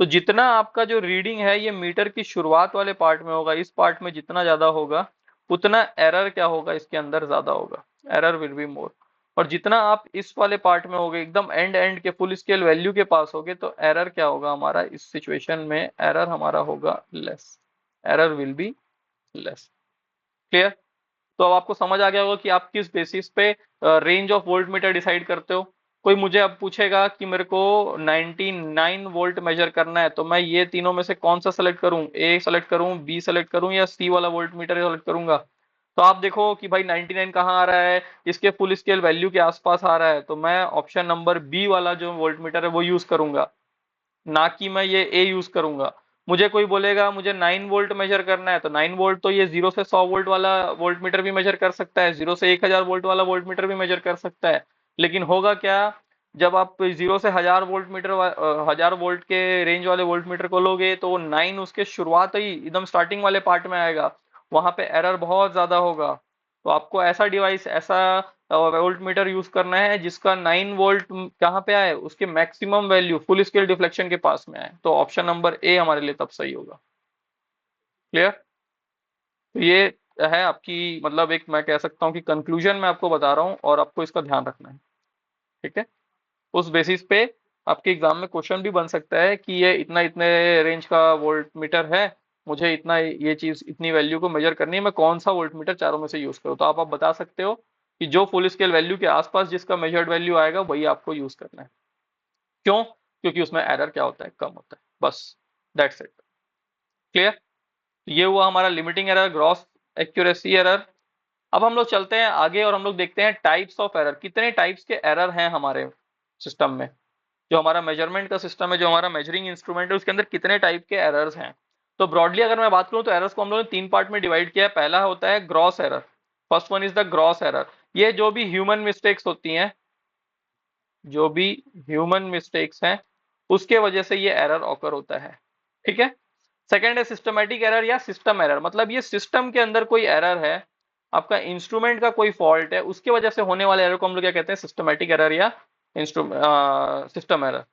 तो जितना आपका जो रीडिंग है ये मीटर की शुरुआत वाले पार्ट में होगा, इस पार्ट में जितना ज्यादा होगा उतना एरर क्या होगा, इसके अंदर ज्यादा होगा। Error will be more. और जितना आप इस वाले पार्ट में होगे, एकदम एंड एंड के फुल स्केल वैल्यू के पास होगे, तो एरर क्या होगा हमारा, इस सिचुएशन में एरर हमारा होगा less. Error will be less. Clear. तो अब आपको समझ आ गया होगा कि आप किस बेसिस पे range of volt meter decide करते हो। कोई मुझे अब पूछेगा कि मेरे को 99 वोल्ट मेजर करना है, तो मैं ये तीनों में से कौन सा सेलेक्ट करूं, ए सेलेक्ट करूं, बी सेलेक्ट करूं, या सी वाला वोल्ट मीटर सेलेक्ट करूंगा। तो आप देखो कि भाई 99 कहाँ आ रहा है, इसके फुल स्केल वैल्यू के आसपास आ रहा है, तो मैं ऑप्शन नंबर बी वाला जो वोल्ट मीटर है वो यूज करूंगा, ना कि मैं ये ए यूज करूंगा। मुझे कोई बोलेगा मुझे 9 वोल्ट मेजर करना है, तो 9 वोल्ट तो ये 0 से 100 वोल्ट वाला वोल्ट मीटर भी मेजर कर सकता है, 0 से 1000 वोल्ट वाला वोल्ट मीटर भी मेजर कर सकता है। लेकिन होगा क्या, जब आप 0 से 1000 वोल्ट मीटर 1000 वोल्ट के रेंज वाले वोल्ट मीटर को लोगे, तो वो 9 उसके शुरुआत ही एकदम स्टार्टिंग वाले पार्ट में आएगा, वहां पे एरर बहुत ज्यादा होगा। तो आपको ऐसा डिवाइस, ऐसा वोल्ट मीटर यूज करना है जिसका 9 वोल्ट कहाँ पे आए, उसके maximum value full scale deflection के पास में आए। तो ऑप्शन नंबर ए हमारे लिए तब सही होगा। क्लियर। तो ये है आपकी, मतलब एक मैं कह सकता हूँ कि कंक्लूजन मैं आपको बता रहा हूँ, और आपको इसका ध्यान रखना है। ठीक है, उस बेसिस पे आपके एग्जाम में क्वेश्चन भी बन सकता है कि ये इतना इतने रेंज का वोल्ट मीटर है, मुझे इतना ये चीज इतनी वैल्यू को मेजर करनी है, मैं कौन सा वोल्ट मीटर चारों में से यूज करूँ। तो आप बता सकते हो कि जो फुल स्केल वैल्यू के आसपास जिसका मेजर्ड वैल्यू आएगा वही आपको यूज करना है। क्यों, क्योंकि उसमें एरर क्या होता है, कम होता है, बस। That's it. क्लियर। ये हुआ हमारा limiting error, gross accuracy error. अब हम लोग चलते हैं आगे और हम लोग देखते हैं टाइप्स ऑफ एरर, कितने टाइप्स के एरर हैं हमारे सिस्टम में। जो हमारा मेजरमेंट का सिस्टम है, जो हमारा मेजरिंग इंस्ट्रूमेंट है, उसके अंदर कितने टाइप के एरर्स हैं। तो ब्रॉडली अगर मैं बात करूं तो एरर्स को हम लोगों ने तीन पार्ट में डिवाइड किया है। पहला होता है gross error. First one is the gross error. ये जो भी ह्यूमन मिस्टेक्स होती हैं, जो भी ह्यूमन मिस्टेक्स हैं, उसके वजह से ये एरर ऑकर होता है। ठीक है। सेकेंड है सिस्टमेटिक एरर या सिस्टम एरर, मतलब ये सिस्टम के अंदर कोई एरर है, आपका इंस्ट्रूमेंट का कोई फॉल्ट है, उसके वजह से होने वाले एरर को हम लोग क्या कहते हैं, सिस्टमेटिक एरर या system error.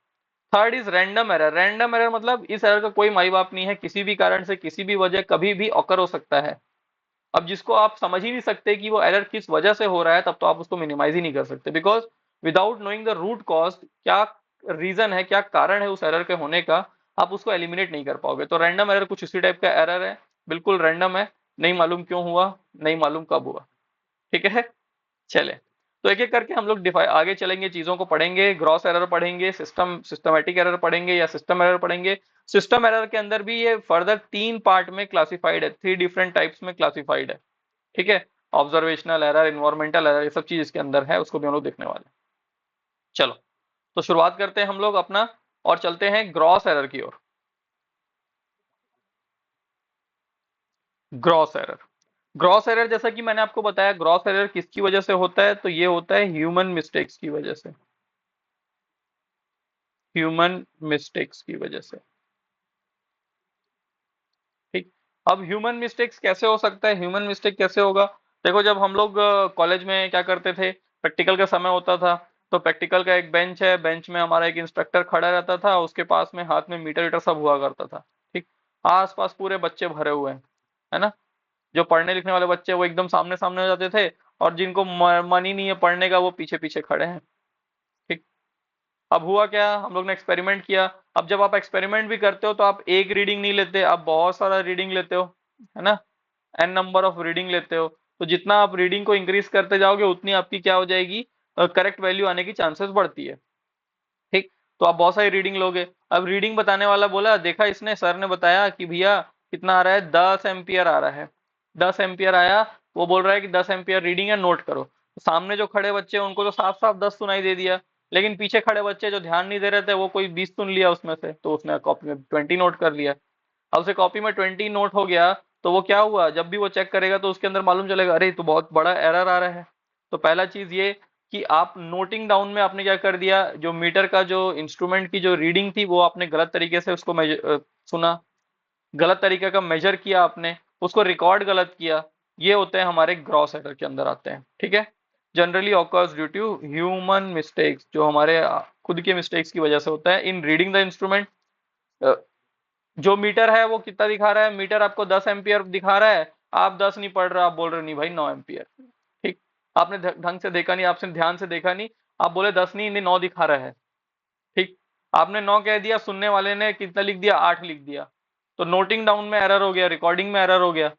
Third is random error. Random error मतलब इस एरर का कोई माई बाप नहीं है, किसी भी कारण से किसी भी वजह कभी भी ऑकर हो सकता है। अब जिसको आप समझ ही नहीं सकते कि वो एरर किस वजह से हो रहा है, तब तो आप उसको मिनिमाइज ही नहीं कर सकते, because without knowing the root cause, क्या रीजन है, क्या कारण है उस एरर के होने का, आप उसको एलिमिनेट नहीं कर पाओगे। तो रैंडम एरर कुछ इसी टाइप का एरर है, बिल्कुल रैंडम है, नहीं मालूम क्यों हुआ, नहीं मालूम कब हुआ। ठीक है। चले, तो एक एक करके हम लोग डिफाइ आगे चलेंगे, चीजों को पढ़ेंगे। ग्रॉस एरर पढ़ेंगे, सिस्टमेटिक एरर पढ़ेंगे या सिस्टम एरर पढ़ेंगे। सिस्टम एरर के अंदर भी ये फर्दर तीन पार्ट में क्लासिफाइड है, थ्री डिफरेंट टाइप्स में क्लासिफाइड है। ठीक है। ऑब्जर्वेशनल एरर, इन्वायरमेंटल एरर, ये सब चीज इसके अंदर है, उसको भी हम लोग देखने वाले हैं। चलो, तो शुरुआत करते हैं हम लोग अपना, और चलते हैं ग्रॉस एरर की ओर। Gross error. ग्रॉस एरर जैसा कि मैंने आपको बताया, ग्रॉस एरर किसकी वजह से होता है, तो ये होता है ह्यूमन मिस्टेक्स की वजह से। ह्यूमन मिस्टेक्स की वजह से। ठीक। अब ह्यूमन मिस्टेक्स कैसे हो सकता है, ह्यूमन मिस्टेक कैसे होगा। देखो, जब हम लोग कॉलेज में क्या करते थे, प्रैक्टिकल का समय होता था, तो प्रैक्टिकल का एक बेंच है, बेंच में हमारा एक इंस्ट्रक्टर खड़ा रहता था, उसके पास में हाथ में मीटर वीटर सब हुआ करता था। ठीक, आस पास पूरे बच्चे भरे हुए हैं, है ना। जो पढ़ने लिखने वाले बच्चे वो एकदम सामने सामने हो जाते थे, और जिनको मन ही नहीं है पढ़ने का वो पीछे पीछे खड़े हैं। ठीक, अब हुआ क्या, हम लोग ने एक्सपेरिमेंट किया। अब जब आप एक्सपेरिमेंट भी करते हो तो आप एक रीडिंग नहीं लेते, आप बहुत सारा रीडिंग लेते हो, है ना। एन नंबर ऑफ रीडिंग लेते हो, तो जितना आप रीडिंग को इंक्रीज करते जाओगे उतनी आपकी क्या हो जाएगी, करेक्ट वैल्यू आने की चांसेस बढ़ती है। ठीक, तो आप बहुत सारी रीडिंग लोगे। अब रीडिंग बताने वाला बोला, देखा इसने, सर ने बताया कि भैया कितना आ रहा है, 10 एम्पियर आ रहा है। 10 एम्पियर आया, वो बोल रहा है कि 10 एम्पियर रीडिंग है, नोट करो। सामने जो खड़े बच्चे हैं उनको तो साफ साफ 10 सुनाई दे दिया, लेकिन पीछे खड़े बच्चे जो ध्यान नहीं दे रहे थे वो कोई 20 सुन लिया उसमें से, तो उसने कॉपी में 20 नोट कर लिया। अब उसे कॉपी में 20 नोट हो गया, तो वो क्या हुआ, जब भी वो चेक करेगा तो उसके अंदर मालूम चलेगा, अरे ये तो बहुत बड़ा एरर आ रहा है। तो पहला चीज ये कि आप नोटिंग डाउन में आपने क्या कर दिया, जो मीटर का जो इंस्ट्रूमेंट की जो रीडिंग थी वो आपने गलत तरीके से उसको सुना, गलत तरीके का मेजर किया आपने, उसको रिकॉर्ड गलत किया। ये होते हैं हमारे ग्रॉस एरर के अंदर आते हैं। ठीक है, generally occurs due to human mistakes, जो हमारे खुद के मिस्टेक्स की वजह से होता है इन रीडिंग द इंस्ट्रूमेंट। जो मीटर है वो कितना दिखा रहा है, मीटर आपको 10 एम्पियर दिखा रहा है, आप 10 नहीं पढ़ रहे, आप बोल रहे नहीं भाई 9 एम्पियर। ठीक, आपने ढंग से देखा नहीं, आपने ध्यान से देखा नहीं, आप बोले 10 नहीं, इन्हें 9 दिखा रहा है। ठीक, आपने 9 कह दिया, सुनने वाले ने कितना लिख दिया, 8 लिख दिया। तो नोटिंग डाउन में एरर हो गया, रिकॉर्डिंग में एरर हो गया।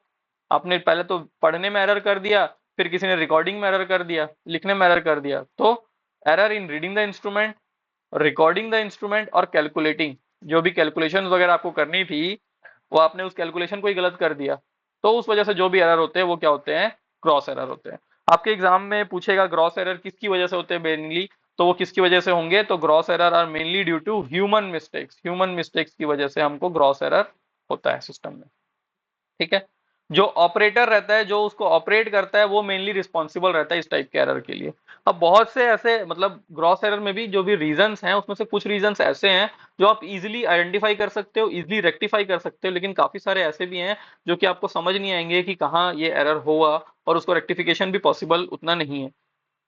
आपने पहले तो पढ़ने में एरर कर दिया, फिर किसी ने रिकॉर्डिंग में एरर कर दिया, लिखने में एरर कर दिया। तो error in reading the instrument, recording the instrument और कैलकुलेटिंग, जो भी कैलकुलेशन वगैरह आपको करनी थी वो आपने उस कैलकुलेशन को ही गलत कर दिया। तो उस वजह से जो भी एरर होते हैं वो क्या होते हैं, क्रॉस एरर होते हैं। आपके एग्जाम में पूछेगा ग्रॉस एरर किसकी वजह से होते हैं मेनली, तो वो किसकी वजह से होंगे, तो gross error are mainly due to human mistakes, human mistakes की वजह से हमको ग्रॉस एरर होता है सिस्टम में। ठीक है, जो ऑपरेटर रहता है, जो उसको ऑपरेट करता है, वो मेनली रिस्पॉन्सिबल रहता है इस टाइप के एरर के लिए। अब बहुत से ऐसे मतलब ग्रॉस एरर में भी जो भी रीजंस हैं उसमें से कुछ रीजंस ऐसे हैं जो आप इजीली आइडेंटिफाई कर सकते हो, इजीली रेक्टिफाई कर सकते हो, लेकिन काफी सारे ऐसे भी हैं जो कि आपको समझ नहीं आएंगे कि कहाँ ये एरर हुआ, और उसको रेक्टिफिकेशन भी पॉसिबल उतना नहीं है।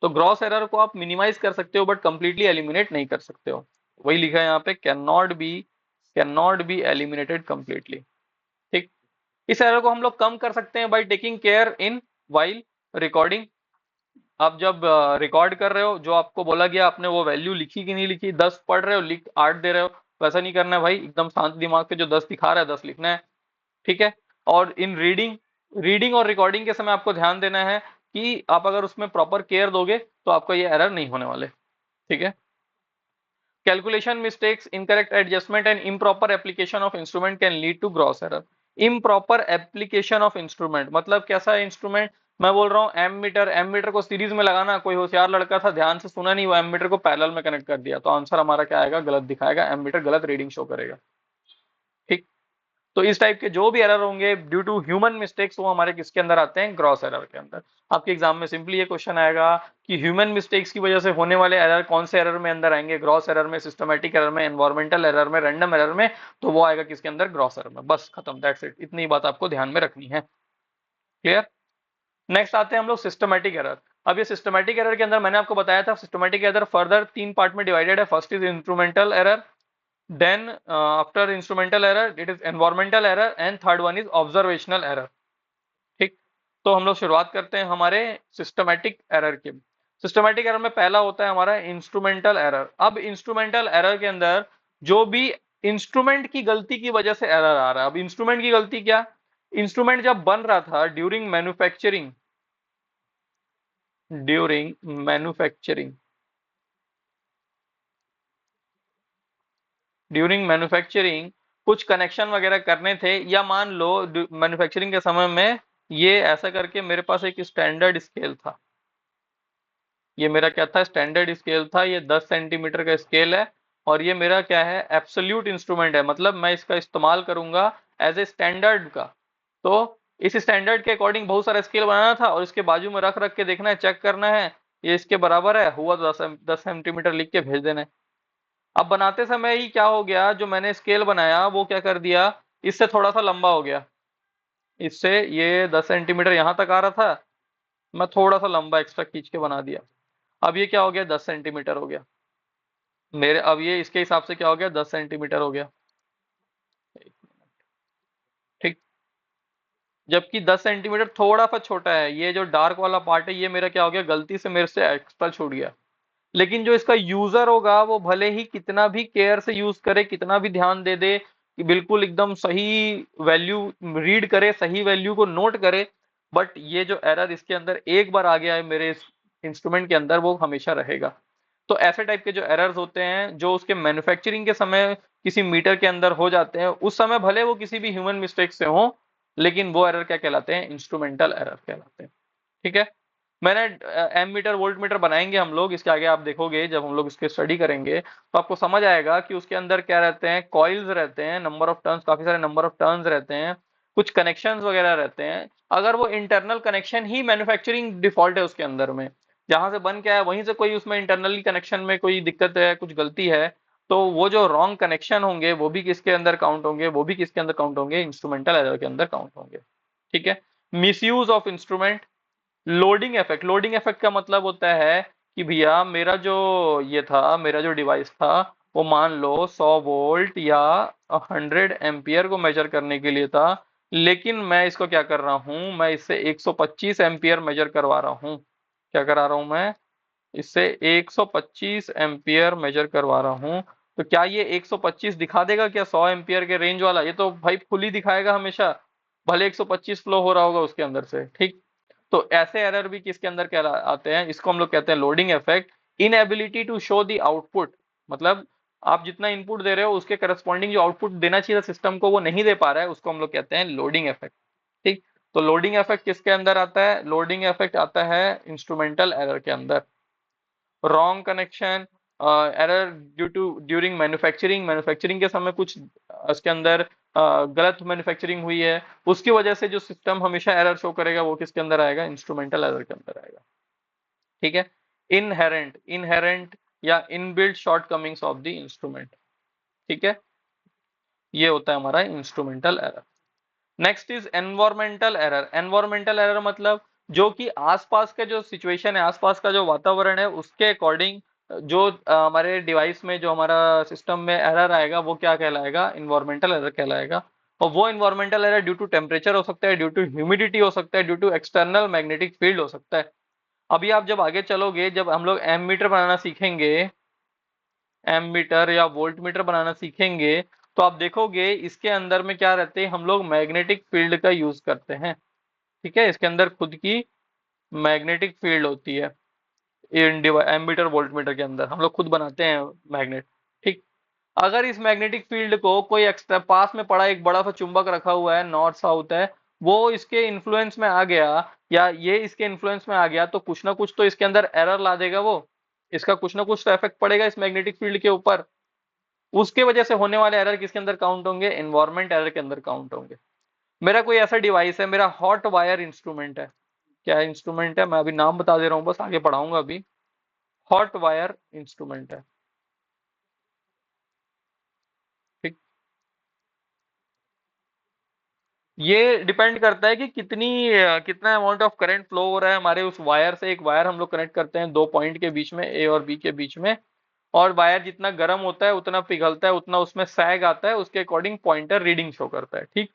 तो ग्रॉस एरर को आप मिनिमाइज कर सकते हो बट कंप्लीटली एलिमिनेट नहीं कर सकते हो। वही लिखा है यहाँ पे, can not be eliminated completely. ठीक, इस एरर को हम लोग कम कर सकते हैं by taking care in while recording. आप जब रिकॉर्ड कर रहे हो, जो आपको बोला गया आपने वो वैल्यू लिखी कि नहीं लिखी, 10 पढ़ रहे हो लिख 8 दे रहे हो, वैसा नहीं करना है भाई, एकदम शांत दिमाग पे जो 10 दिखा रहा है 10 लिखना है। ठीक है, और इन रीडिंग रीडिंग और रिकॉर्डिंग के समय आपको ध्यान देना है कि आप अगर उसमें प्रॉपर केयर दोगे तो आपका ये एरर नहीं होने वाले। ठीक है, calculation mistakes, incorrect adjustment and improper application of instrument can lead to gross error। improper application of instrument मतलब कैसा इंस्ट्रूमेंट, मैं बोल रहा हूँ एम मीटर को सीरीज में लगाना, कोई होशियार लड़का था ध्यान से सुना नहीं, वो एम मीटर को पैरेलल में कनेक्ट कर दिया, तो आंसर हमारा क्या आएगा, गलत दिखाएगा, एम मीटर गलत रीडिंग शो करेगा। ठीक, तो इस टाइप के जो भी एरर होंगे ड्यू टू ह्यूमन मिस्टेक्स वो हमारे किसके अंदर आते हैं, ग्रॉस एरर के अंदर। आपके एग्जाम में सिंपली ये क्वेश्चन आएगा कि ह्यूमन मिस्टेक्स की वजह से होने वाले एरर कौन से एरर में अंदर आएंगे, ग्रॉस एरर में, सिस्टमैटिक एरर में, एनवायरमेंटल एरर में, रैंडम एरर में, तो वो आएगा किसके अंदर, ग्रॉस एरर में। बस खत्म, दैट्स इट, इतनी बात आपको ध्यान में रखनी है। क्लियर। नेक्स्ट आते हैं हम लोग सिस्टमैटिक एरर। अब ये सिस्टमैटिक एरर के अंदर मैंने आपको बताया था सिस्टमैटिक एरर फर्दर 3 पार्ट में डिवाइडेड है। First is instrumental error, then after instrumental error it is environmental error and third one is observational error। ठीक, तो हम लोग शुरुआत करते हैं हमारे सिस्टमैटिक एरर के। सिस्टमैटिक एरर में पहला होता है हमारा इंस्ट्रूमेंटल एरर। अब इंस्ट्रूमेंटल एरर के अंदर जो भी इंस्ट्रूमेंट की गलती की वजह से एरर आ रहा है। अब इंस्ट्रूमेंट की गलती क्या, इंस्ट्रूमेंट जब बन रहा था ड्यूरिंग मैन्युफैक्चरिंग कुछ कनेक्शन वगैरह करने थे, या मान लो मैन्युफैक्चरिंग के समय में ये ऐसा करके मेरे पास एक स्टैंडर्ड स्केल था, ये मेरा क्या था, स्टैंडर्ड स्केल था, ये 10 सेंटीमीटर का स्केल है, और ये मेरा क्या है, एब्सोल्यूट इंस्ट्रूमेंट है, मतलब मैं इसका इस्तेमाल करूंगा एज ए स्टैंडर्ड का। तो इस स्टैंडर्ड के अकॉर्डिंग बहुत सारा स्केल बनाना था, और इसके बाजू में रख रख के देखना है, चेक करना है ये इसके बराबर है, हुआ तो 10 सेंटीमीटर लिख के भेज देना है। अब बनाते समय ही क्या हो गया, जो मैंने स्केल बनाया वो क्या कर दिया, इससे थोड़ा सा लंबा हो गया, इससे ये 10 सेंटीमीटर यहां तक आ रहा था, मैं थोड़ा सा लंबा एक्स्ट्रा खींच के बना दिया। अब ये क्या हो गया, 10 सेंटीमीटर हो गया मेरे, अब ये इसके हिसाब से क्या हो गया, 10 सेंटीमीटर हो गया। ठीक। जबकि 10 सेंटीमीटर थोड़ा सा छोटा है, ये जो डार्क वाला पार्ट है ये मेरा क्या हो गया, गलती से मेरे से एक्स्ट्रा छूट गया। लेकिन जो इसका यूजर होगा वो भले ही कितना भी केयर से यूज करे, कितना भी ध्यान दे दे कि बिल्कुल एकदम सही वैल्यू रीड करे, सही वैल्यू को नोट करे, बट ये जो एरर इसके अंदर एक बार आ गया है मेरे इस इंस्ट्रूमेंट के अंदर, वो हमेशा रहेगा। तो ऐसे टाइप के जो एरर्स होते हैं जो उसके मैन्युफैक्चरिंग के समय किसी मीटर के अंदर हो जाते हैं, उस समय भले वो किसी भी ह्यूमन मिस्टेक से हो, लेकिन वो एरर क्या कहलाते हैं, इंस्ट्रूमेंटल एरर कहलाते हैं। ठीक है। मैंने एम मीटर वोल्ट मीटर बनाएंगे हम लोग, इसके आगे आप देखोगे जब हम लोग इसके स्टडी करेंगे तो आपको समझ आएगा कि उसके अंदर क्या रहते हैं, कॉइल्स रहते हैं, नंबर ऑफ टर्न्स, काफी सारे नंबर ऑफ टर्न्स रहते हैं, कुछ कनेक्शंस वगैरह रहते हैं। अगर वो इंटरनल कनेक्शन ही मैन्युफैक्चरिंग डिफॉल्ट है उसके अंदर में, जहां से बन के आया वहीं से कोई उसमें इंटरनली कनेक्शन में कोई दिक्कत है, कुछ गलती है, तो वो जो रॉन्ग कनेक्शन होंगे वो भी किसके अंदर काउंट होंगे, वो भी किसके अंदर काउंट होंगे, इंस्ट्रूमेंटल एरर के अंदर काउंट होंगे। ठीक है। Misuse of instrument. Loading effect, loading effect का मतलब होता है कि भैया मेरा जो ये था, मेरा जो डिवाइस था, वो मान लो 100 वोल्ट या 100 एम्पियर को मेजर करने के लिए था, लेकिन मैं इसको क्या कर रहा हूं, मैं इससे 125 एम्पियर मेजर करवा रहा हूँ। क्या करा रहा हूं मैं, इससे 125 एम्पियर मेजर करवा रहा हूँ। तो क्या ये 125 दिखा देगा क्या 100 एम्पियर के रेंज वाला, ये तो भाई फुल ही दिखाएगा हमेशा, भले 125 फ्लो हो रहा होगा उसके अंदर से। ठीक। तो ऐसे एरर भी किसके अंदर कह आते हैं, इसको हम लोग कहते हैं loading effect. Inability to show the output, मतलब आप जितना इनपुट दे रहे हो उसके करस्पॉन्डिंग जो आउटपुट देना चाहिए सिस्टम को वो नहीं दे पा रहा है, उसको हम लोग कहते हैं लोडिंग इफेक्ट। ठीक। तो लोडिंग इफेक्ट किसके अंदर आता है, लोडिंग इफेक्ट आता है इंस्ट्रूमेंटल एरर के अंदर। Wrong connection, error due to during manufacturing, manufacturing के समय कुछ उसके अंदर गलत मैन्युफैक्चरिंग हुई है, उसकी वजह से जो सिस्टम हमेशा एरर शो करेगा वो किसके अंदर आएगा, इंस्ट्रूमेंटल एरर के अंदर आएगा। ठीक है। इनहेरेंट, इनहेरेंट या inbuilt shortcomings of the instrument. ठीक है। ये होता है हमारा instrumental error. Next is environmental error. Environmental error मतलब जो कि आसपास का जो सिचुएशन है, आसपास का जो वातावरण है उसके अकॉर्डिंग जो हमारे डिवाइस में जो हमारा सिस्टम में एरर आएगा वो क्या कहलाएगा, इन्वायरमेंटल एरर कहलाएगा। और वो environmental error due to temperature हो सकता है, ड्यू टू ह्यूमिडिटी हो सकता है, due to external magnetic field हो सकता है। अभी आप जब आगे चलोगे, जब हम लोग एम मीटर बनाना सीखेंगे, एम मीटर या वोल्ट मीटर बनाना सीखेंगे, तो आप देखोगे इसके अंदर में क्या रहते हैं, हम लोग मैग्नेटिक फील्ड का यूज करते हैं। ठीक है। इसके अंदर खुद की मैग्नेटिक फील्ड होती है, एमीटर वोल्ट मीटर के अंदर हम लोग खुद बनाते हैं मैग्नेट। ठीक। अगर इस मैग्नेटिक फील्ड को कोई एक्स्ट्रा पास में पड़ा एक बड़ा सा चुंबक रखा हुआ है, नॉर्थ साउथ है, वो इसके इन्फ्लुएंस में आ गया, या ये इसके इन्फ्लुएंस में आ गया, तो कुछ ना कुछ तो इसके अंदर एरर ला देगा वो, इसका कुछ ना कुछ तो इफेक्ट पड़ेगा इस मैग्नेटिक फील्ड के ऊपर। उसके वजह से होने वाले एरर किसके अंदर काउंट होंगे, एनवायरमेंट एरर के अंदर काउंट होंगे। मेरा कोई ऐसा डिवाइस है, मेरा हॉट वायर इंस्ट्रूमेंट है, क्या इंस्ट्रूमेंट है, मैं अभी नाम बता दे रहा हूँ, बस आगे पढ़ाऊंगा अभी। हॉट वायर इंस्ट्रूमेंट है। ठीक। ये डिपेंड करता है कि कितना अमाउंट ऑफ करंट फ्लो हो रहा है हमारे उस वायर से। एक वायर हम लोग कनेक्ट करते हैं दो पॉइंट के बीच में, ए और बी के बीच में, और वायर जितना गर्म होता है उतना पिघलता है, उतना उसमें सैग आता है, उसके अकॉर्डिंग पॉइंटर रीडिंग शो करता है। ठीक।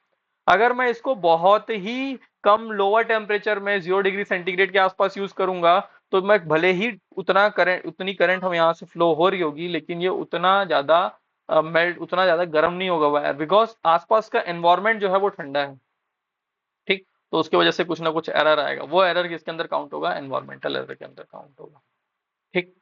अगर मैं इसको बहुत ही कम लोअर टेम्परेचर में 0 डिग्री सेंटीग्रेड के आसपास यूज करूंगा, तो मैं भले ही उतना करंट, उतनी करंट हम यहाँ से फ्लो हो रही होगी, लेकिन ये उतना ज्यादा मेल्ट, उतना ज्यादा गर्म नहीं होगा वायर, बिकॉज आसपास का एनवायरमेंट जो है वो ठंडा है। ठीक। तो उसकी वजह से कुछ ना कुछ एरर आएगा, वो एरर किसके अंदर काउंट होगा, एनवायरमेंटल एरर के अंदर काउंट होगा। ठीक।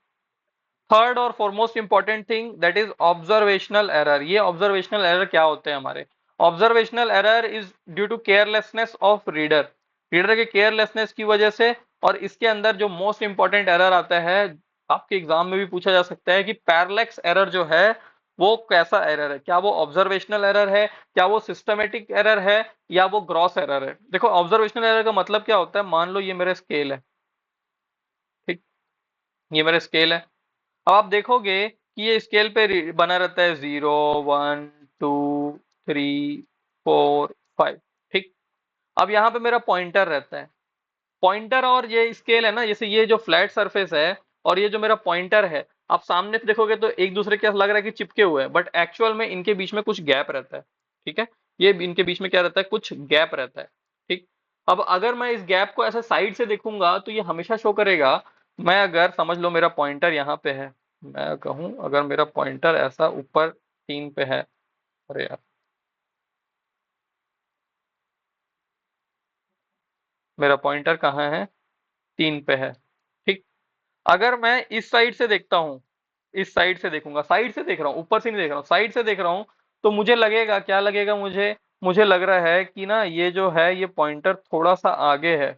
थर्ड और foremost important thing that is observational error. ये ऑब्जर्वेशनल एरर क्या होते हैं हमारे, observational error is due to carelessness of reader, reader के केयरलेसनेस की वजह से। और इसके अंदर जो मोस्ट इंपॉर्टेंट एरर आता है, आपके एग्जाम में भी पूछा जा सकता है कि पैरेलैक्स एरर जो है वो कैसा एरर है, क्या वो ऑब्जर्वेशनल एरर है, क्या वो सिस्टमेटिक एरर है, या वो ग्रॉस एरर है। देखो ऑब्जर्वेशनल एरर का मतलब क्या होता है, मान लो ये मेरा स्केल है। ठीक। ये मेरा स्केल है। अब आप देखोगे कि ये स्केल पे बना रहता है 0 1 2 3 4 5। ठीक। अब यहाँ पे मेरा पॉइंटर रहता है, पॉइंटर और ये स्केल है ना, जैसे ये जो फ्लैट सरफेस है और ये जो मेरा पॉइंटर है, आप सामने से देखोगे तो एक दूसरे के लग रहा है कि चिपके हुए हैं, बट एक्चुअल में इनके बीच में कुछ गैप रहता है। ठीक है, ये इनके बीच में क्या रहता है, कुछ गैप रहता है। ठीक, अब अगर मैं इस गैप को ऐसे साइड से देखूंगा तो ये हमेशा शो करेगा। मैं अगर समझ लो मेरा पॉइंटर यहाँ पे है, मैं कहूँ अगर मेरा पॉइंटर ऐसा ऊपर 3 पे है, अरे यार, मेरा पॉइंटर कहाँ है, 3 पे है। ठीक, अगर मैं इस साइड से देखता हूँ, इस साइड से देखूंगा, साइड से देख रहा हूँ, ऊपर से नहीं देख रहा हूँ, साइड से देख रहा हूँ, तो मुझे लगेगा, क्या लगेगा मुझे, मुझे लग रहा है कि ना ये जो है ये पॉइंटर थोड़ा सा आगे है।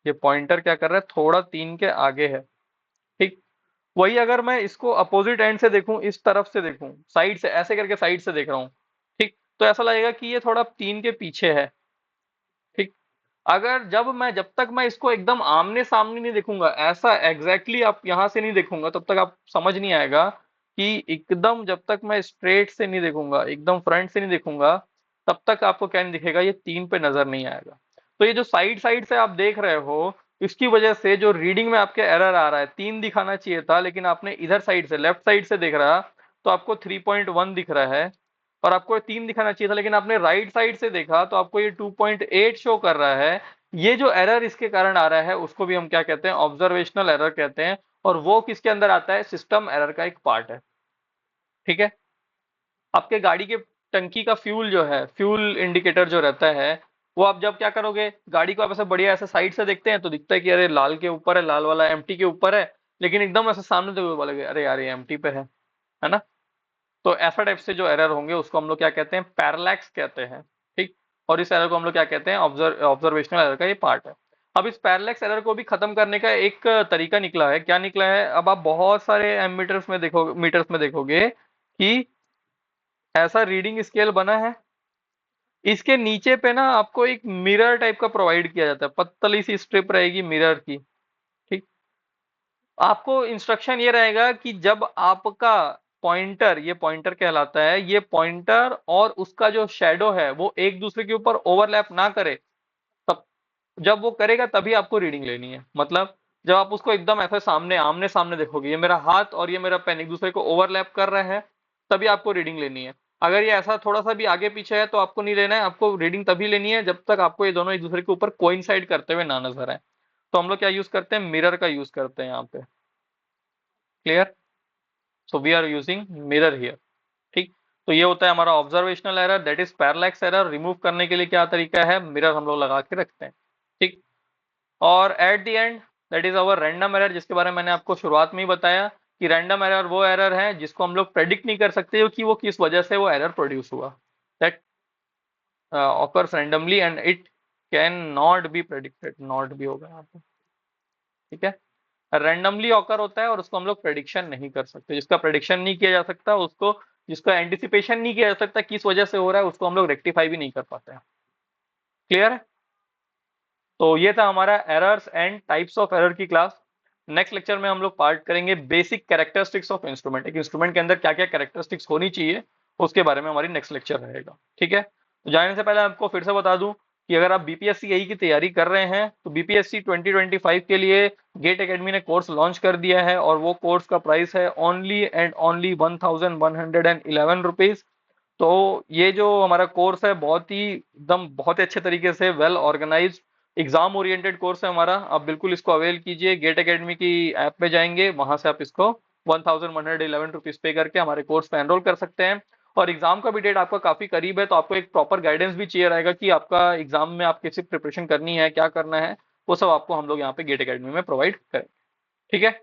ये पॉइंटर क्या कर रहा है, थोड़ा 3 के आगे है। ठीक, वही अगर मैं इसको अपोजिट एंड से देखूं, इस तरफ से देखूं, साइड से ऐसे करके साइड से देख रहा हूँ, ठीक, तो ऐसा लगेगा कि ये थोड़ा 3 के पीछे है। ठीक, अगर जब तक मैं इसको एकदम आमने सामने नहीं देखूंगा, ऐसा एग्जैक्टली आप यहां से नहीं देखूंगा, तब तक आप समझ नहीं आएगा कि एकदम, जब तक मैं स्ट्रेट से नहीं देखूंगा, एकदम फ्रंट से नहीं देखूंगा, तब तक आपको क्या नहीं दिखेगा, ये 3 पे नजर नहीं आएगा। तो ये जो साइड साइड से आप देख रहे हो, इसकी वजह से जो रीडिंग में आपके एरर आ रहा है, 3 दिखाना चाहिए था, लेकिन आपने इधर साइड से, लेफ्ट साइड से देख रहा, तो आपको 3.1 दिख रहा है। और आपको 3 दिखाना चाहिए था, लेकिन आपने राइट साइड से देखा तो आपको ये 2.8 शो कर रहा है। ये जो एरर इसके कारण आ रहा है, उसको भी हम क्या कहते हैं, ऑब्जर्वेशनल एरर कहते हैं। और वो किसके अंदर आता है, सिस्टम एरर का एक पार्ट है। ठीक है, आपके गाड़ी के टंकी का फ्यूल जो है, फ्यूल इंडिकेटर जो रहता है, वो आप जब क्या करोगे, गाड़ी को आप ऐसे बढ़िया ऐसे साइड से देखते हैं तो दिखता है कि अरे लाल के ऊपर है, लाल वाला एम्प्टी के ऊपर है। लेकिन एकदम ऐसे सामने देखोगे, बोलोगे अरे यार ये एम्प्टी पे है ना। तो ऐसा टाइप से जो एरर होंगे उसको हम लोग क्या कहते हैं, पैरालैक्स कहते हैं। ठीक, और इस एरर को हम लोग क्या कहते हैं, ऑब्जर्वेशनल एरर का ये पार्ट है। अब इस पैरालैक्स एरर को भी खत्म करने का एक तरीका निकला है। क्या निकला है, अब आप बहुत सारे एमीटर्स में देखोगे, मीटर्स में देखोगे कि ऐसा रीडिंग स्केल बना है, इसके नीचे पे ना आपको एक मिरर टाइप का प्रोवाइड किया जाता है, पतली सी स्ट्रिप रहेगी मिरर की। ठीक, आपको इंस्ट्रक्शन ये रहेगा कि जब आपका पॉइंटर, ये पॉइंटर कहलाता है, ये पॉइंटर और उसका जो शेडो है वो एक दूसरे के ऊपर ओवरलैप ना करे, तब, जब वो करेगा तभी आपको रीडिंग लेनी है। मतलब जब आप उसको एकदम ऐसे सामने, आमने सामने देखोगे, ये मेरा हाथ और ये मेरा पेन एक दूसरे को ओवरलैप कर रहे हैं, तभी आपको रीडिंग लेनी है। अगर ये ऐसा थोड़ा सा भी आगे पीछे है तो आपको नहीं लेना है, आपको रीडिंग तभी लेनी है जब तक आपको ये दोनों एक दूसरे के ऊपर कोइंसाइड करते हुए ना नजर आए। तो हम लोग क्या यूज करते हैं, मिरर का यूज करते हैं यहाँ पे। Clear, so we are using mirror here. ठीक, तो ये होता है हमारा observational error, that is parallax error. Remove करने के लिए क्या तरीका है, मिरर हम लोग लगा के रखते हैं। ठीक, और at the end, that is our random error, जिसके बारे में मैंने आपको शुरुआत में ही बताया कि रैंडम एरर वो एरर है जिसको हम लोग प्रेडिक्ट नहीं कर सकते कि वो किस वजह से वो एरर प्रोड्यूस हुआ। That occurs randomly and it can not be predicted, not भी होगा यहाँ पे। ठीक है, रैंडमली ऑकर होता है और उसको हम लोग प्रेडिक्शन नहीं कर सकते, जिसका प्रेडिक्शन नहीं किया जा सकता उसको, जिसका एंटिसिपेशन नहीं किया जा सकता किस वजह से हो रहा है, उसको हम लोग रेक्टिफाई भी नहीं कर पाते हैं। क्लियर है, तो ये था हमारा errors and types of error की क्लास। नेक्स्ट लेक्चर में हम लोग पार्ट करेंगे बेसिक कैरेक्टरिस्टिक्स ऑफ इंस्ट्रूमेंट, एक इंस्ट्रूमेंट के अंदर क्या क्या कैरेक्टरिस्टिक्स होनी चाहिए, उसके बारे में हमारी नेक्स्ट लेक्चर रहेगा। ठीक है, तो जाने से पहले आपको फिर से बता दूं कि अगर आप बीपीएससी यही की तैयारी कर रहे हैं तो बीपीएससी 2025 के लिए गेट एकेडमी ने कोर्स लॉन्च कर दिया है, और वो कोर्स का प्राइस है ओनली एंड ओनली 1111 रुपीज। तो ये जो हमारा कोर्स है बहुत ही एकदम बहुत ही अच्छे तरीके से well organized exam oriented course है हमारा। आप बिल्कुल इसको अवेल कीजिए, गेट एकेडमी की ऐप पे जाएंगे, वहां से आप इसको 1111 रुपीज पे करके हमारे कोर्स पे एनरोल कर सकते हैं। और एग्जाम का भी डेट आपका काफी करीब है, तो आपको एक प्रॉपर गाइडेंस भी चाहिए रहेगा कि आपका एग्जाम में आप कैसे प्रिपरेशन करनी है, क्या करना है, वो सब आपको हम लोग यहाँ पे गेट एकेडमी में प्रोवाइड करें। ठीक है,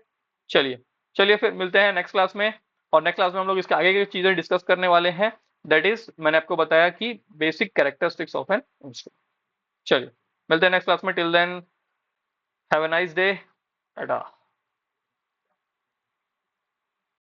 चलिए, चलिए फिर मिलते हैं नेक्स्ट क्लास में। और नेक्स्ट क्लास में हम लोग इसके आगे की चीजें डिस्कस करने वाले हैं। दैट इज, मैंने आपको बताया कि basic characteristics of an instrument. चलिए, मिलते हैं नेक्स्ट क्लास में। Till then, have a nice day, Tata.